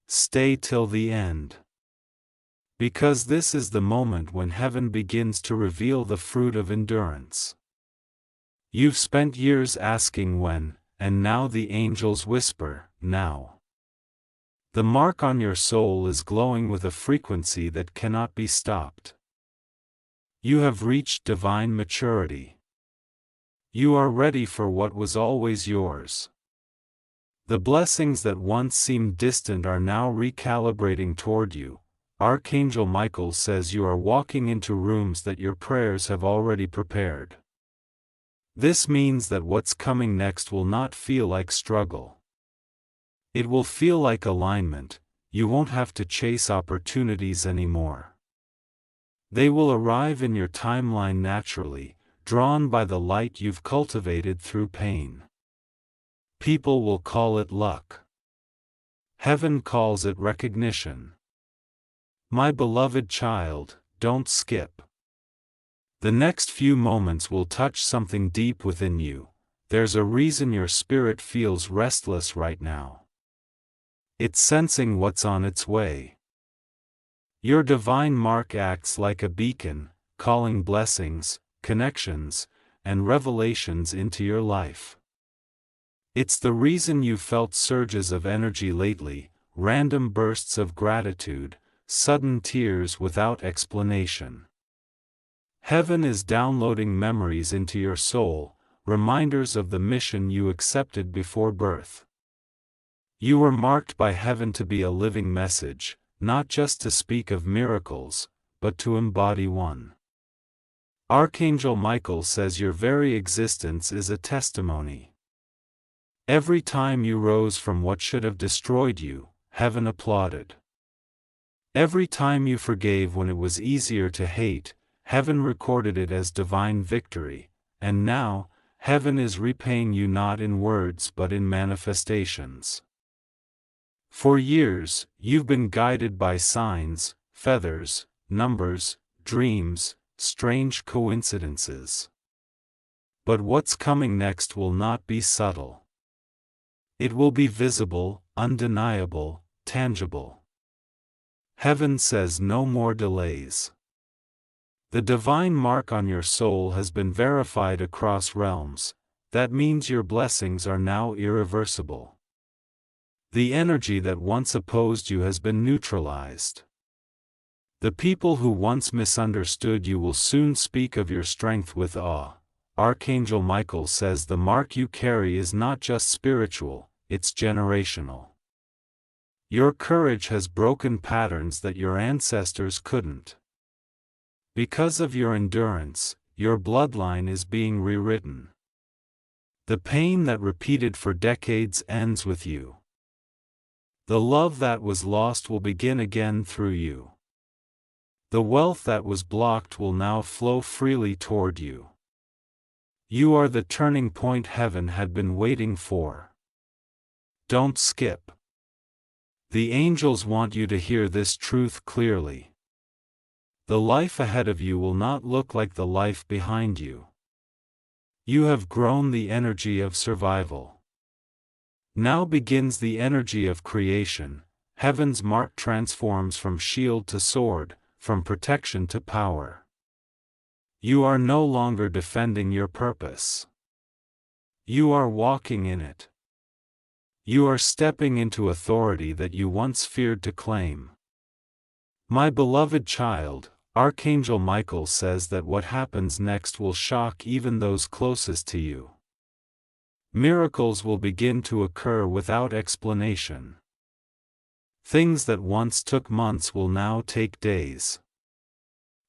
Stay till the end." Because this is the moment when heaven begins to reveal the fruit of endurance. You've spent years asking when, and now the angels whisper, "Now." The mark on your soul is glowing with a frequency that cannot be stopped. You have reached divine maturity. You are ready for what was always yours. The blessings that once seemed distant are now recalibrating toward you. Archangel Michael says you are walking into rooms that your prayers have already prepared. This means that what's coming next will not feel like struggle. It will feel like alignment. You won't have to chase opportunities anymore. They will arrive in your timeline naturally, drawn by the light you've cultivated through pain. People will call it luck. Heaven calls it recognition. My beloved child, don't skip. The next few moments will touch something deep within you. There's a reason your spirit feels restless right now. It's sensing what's on its way. Your divine mark acts like a beacon, calling blessings, connections, and revelations into your life. It's the reason you felt surges of energy lately, random bursts of gratitude, sudden tears without explanation. Heaven is downloading memories into your soul, reminders of the mission you accepted before birth. You were marked by heaven to be a living message, not just to speak of miracles, but to embody one. Archangel Michael says your very existence is a testimony. Every time you rose from what should have destroyed you, heaven applauded. Every time you forgave when it was easier to hate, heaven recorded it as divine victory, and now, heaven is repaying you not in words but in manifestations. For years, you've been guided by signs, feathers, numbers, dreams, strange coincidences. But what's coming next will not be subtle. It will be visible, undeniable, tangible. Heaven says no more delays. The divine mark on your soul has been verified across realms. That means your blessings are now irreversible. The energy that once opposed you has been neutralized. The people who once misunderstood you will soon speak of your strength with awe. Archangel Michael says the mark you carry is not just spiritual, it's generational. Your courage has broken patterns that your ancestors couldn't. Because of your endurance, your bloodline is being rewritten. The pain that repeated for decades ends with you. The love that was lost will begin again through you. The wealth that was blocked will now flow freely toward you. You are the turning point heaven had been waiting for. Don't skip. The angels want you to hear this truth clearly. The life ahead of you will not look like the life behind you. You have grown the energy of survival. Now begins the energy of creation. Heaven's mark transforms from shield to sword, from protection to power. You are no longer defending your purpose. You are walking in it. You are stepping into authority that you once feared to claim. My beloved child, Archangel Michael says that what happens next will shock even those closest to you. Miracles will begin to occur without explanation. Things that once took months will now take days.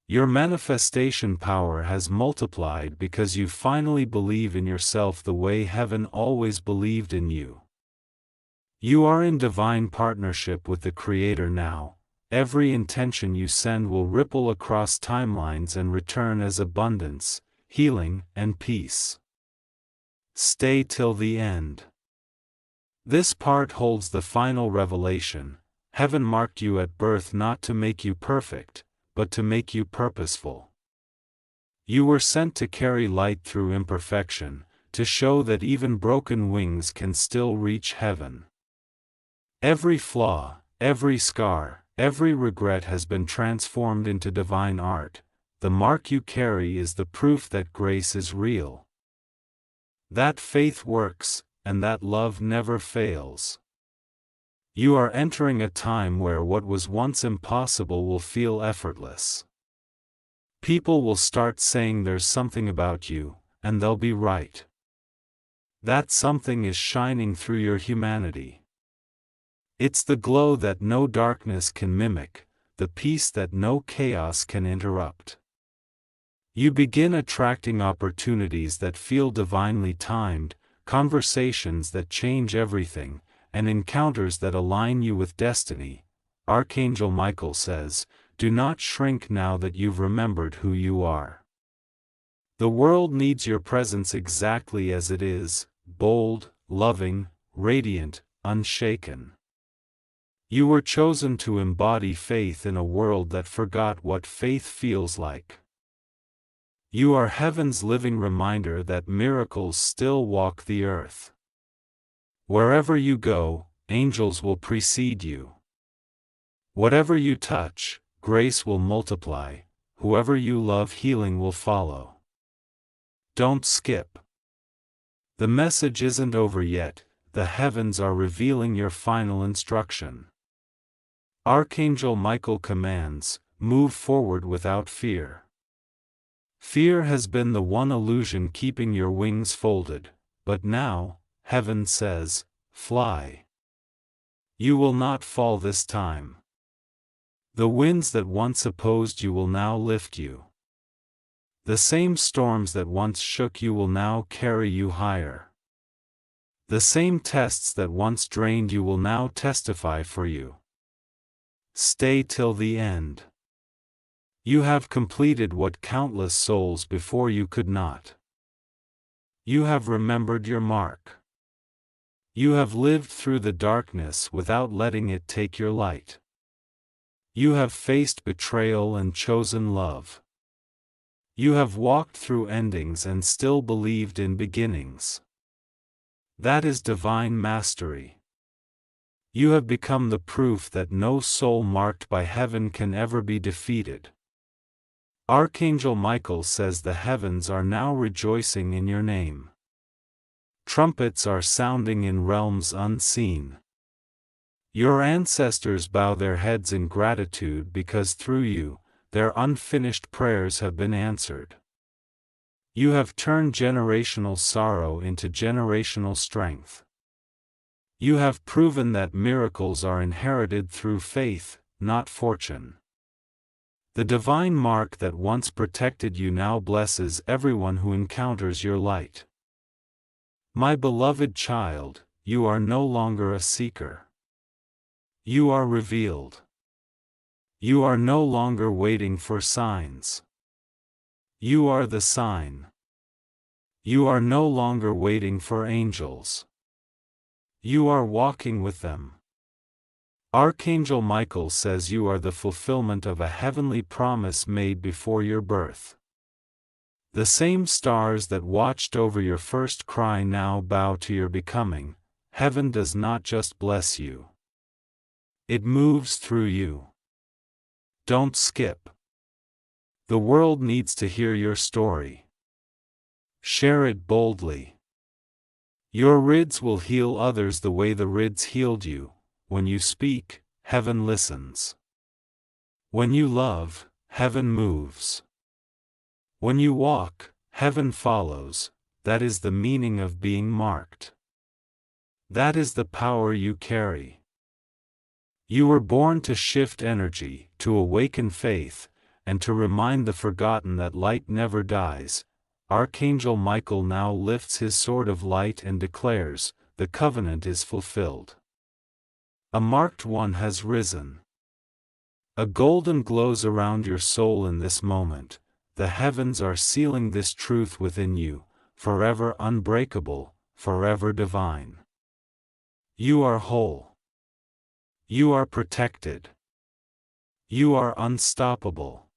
Your manifestation power has multiplied because you finally believe in yourself the way heaven always believed in you. You are in divine partnership with the Creator now. Every intention you send will ripple across timelines and return as abundance, healing, and peace. Stay till the end. This part holds the final revelation. Heaven marked you at birth not to make you perfect, but to make you purposeful. You were sent to carry light through imperfection, to show that even broken wings can still reach heaven. Every flaw, every scar, every regret has been transformed into divine art. The mark you carry is the proof that grace is real. That faith works, and that love never fails. You are entering a time where what was once impossible will feel effortless. People will start saying there's something about you, and they'll be right. That something is shining through your humanity. It's the glow that no darkness can mimic, the peace that no chaos can interrupt. You begin attracting opportunities that feel divinely timed, conversations that change everything, and encounters that align you with destiny. Archangel Michael says, "Do not shrink now that you've remembered who you are. The world needs your presence exactly as it is, bold, loving, radiant, unshaken. You were chosen to embody faith in a world that forgot what faith feels like. You are heaven's living reminder that miracles still walk the earth. Wherever you go, angels will precede you. Whatever you touch, grace will multiply. Whoever you love, healing will follow. Don't skip. The message isn't over yet, the heavens are revealing your final instruction." Archangel Michael commands, "Move forward without fear." Fear has been the one illusion keeping your wings folded, but now, heaven says, "Fly." You will not fall this time. The winds that once opposed you will now lift you. The same storms that once shook you will now carry you higher. The same tests that once drained you will now testify for you. Stay till the end. You have completed what countless souls before you could not. You have remembered your mark. You have lived through the darkness without letting it take your light. You have faced betrayal and chosen love. You have walked through endings and still believed in beginnings. That is divine mastery. You have become the proof that no soul marked by heaven can ever be defeated. Archangel Michael says the heavens are now rejoicing in your name. Trumpets are sounding in realms unseen. Your ancestors bow their heads in gratitude because through you, their unfinished prayers have been answered. You have turned generational sorrow into generational strength. You have proven that miracles are inherited through faith, not fortune. The divine mark that once protected you now blesses everyone who encounters your light. My beloved child, you are no longer a seeker. You are revealed. You are no longer waiting for signs. You are the sign. You are no longer waiting for angels. You are walking with them. Archangel Michael says you are the fulfillment of a heavenly promise made before your birth. The same stars that watched over your first cry now bow to your becoming. Heaven does not just bless you. It moves through you. Don't skip. The world needs to hear your story. Share it boldly. Your rids will heal others the way the rids healed you. When you speak, heaven listens. When you love, heaven moves. When you walk, heaven follows. That is the meaning of being marked. That is the power you carry. You were born to shift energy, to awaken faith, and to remind the forgotten that light never dies. Archangel Michael now lifts his sword of light and declares, "The covenant is fulfilled. A marked one has risen." A golden glows around your soul in this moment. The heavens are sealing this truth within you, forever unbreakable, forever divine. You are whole. You are protected. You are unstoppable.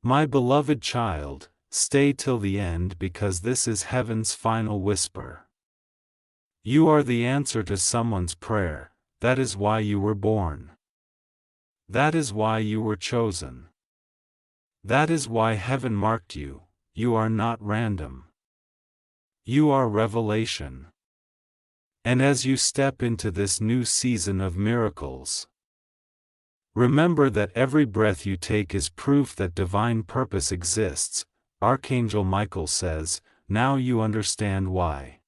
My beloved child, stay till the end because this is heaven's final whisper. You are the answer to someone's prayer. That is why you were born. That is why you were chosen. That is why heaven marked you. You are not random. You are revelation. And as you step into this new season of miracles, Remember that every breath you take is proof that divine purpose exists. Archangel Michael says, now you understand why.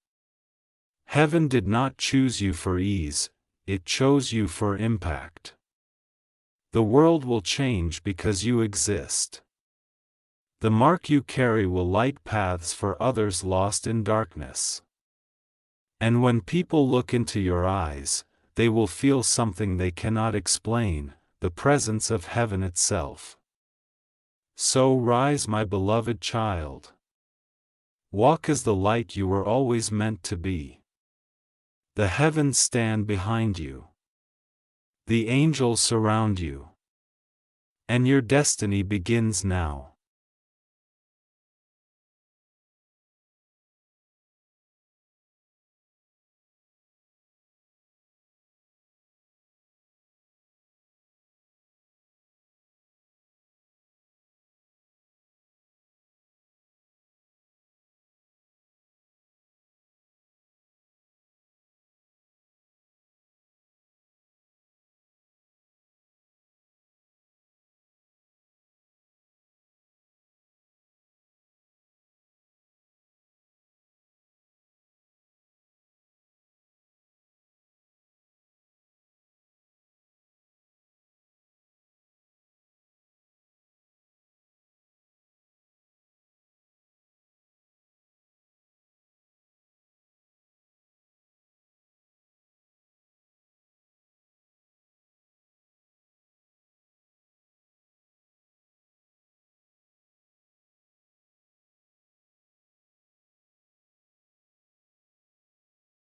Heaven did not choose you for ease, it chose you for impact. The world will change because you exist. The mark you carry will light paths for others lost in darkness. And when people look into your eyes, they will feel something they cannot explain, the presence of heaven itself. So rise, my beloved child. Walk as the light you were always meant to be. The heavens stand behind you. The angels surround you. And your destiny begins now.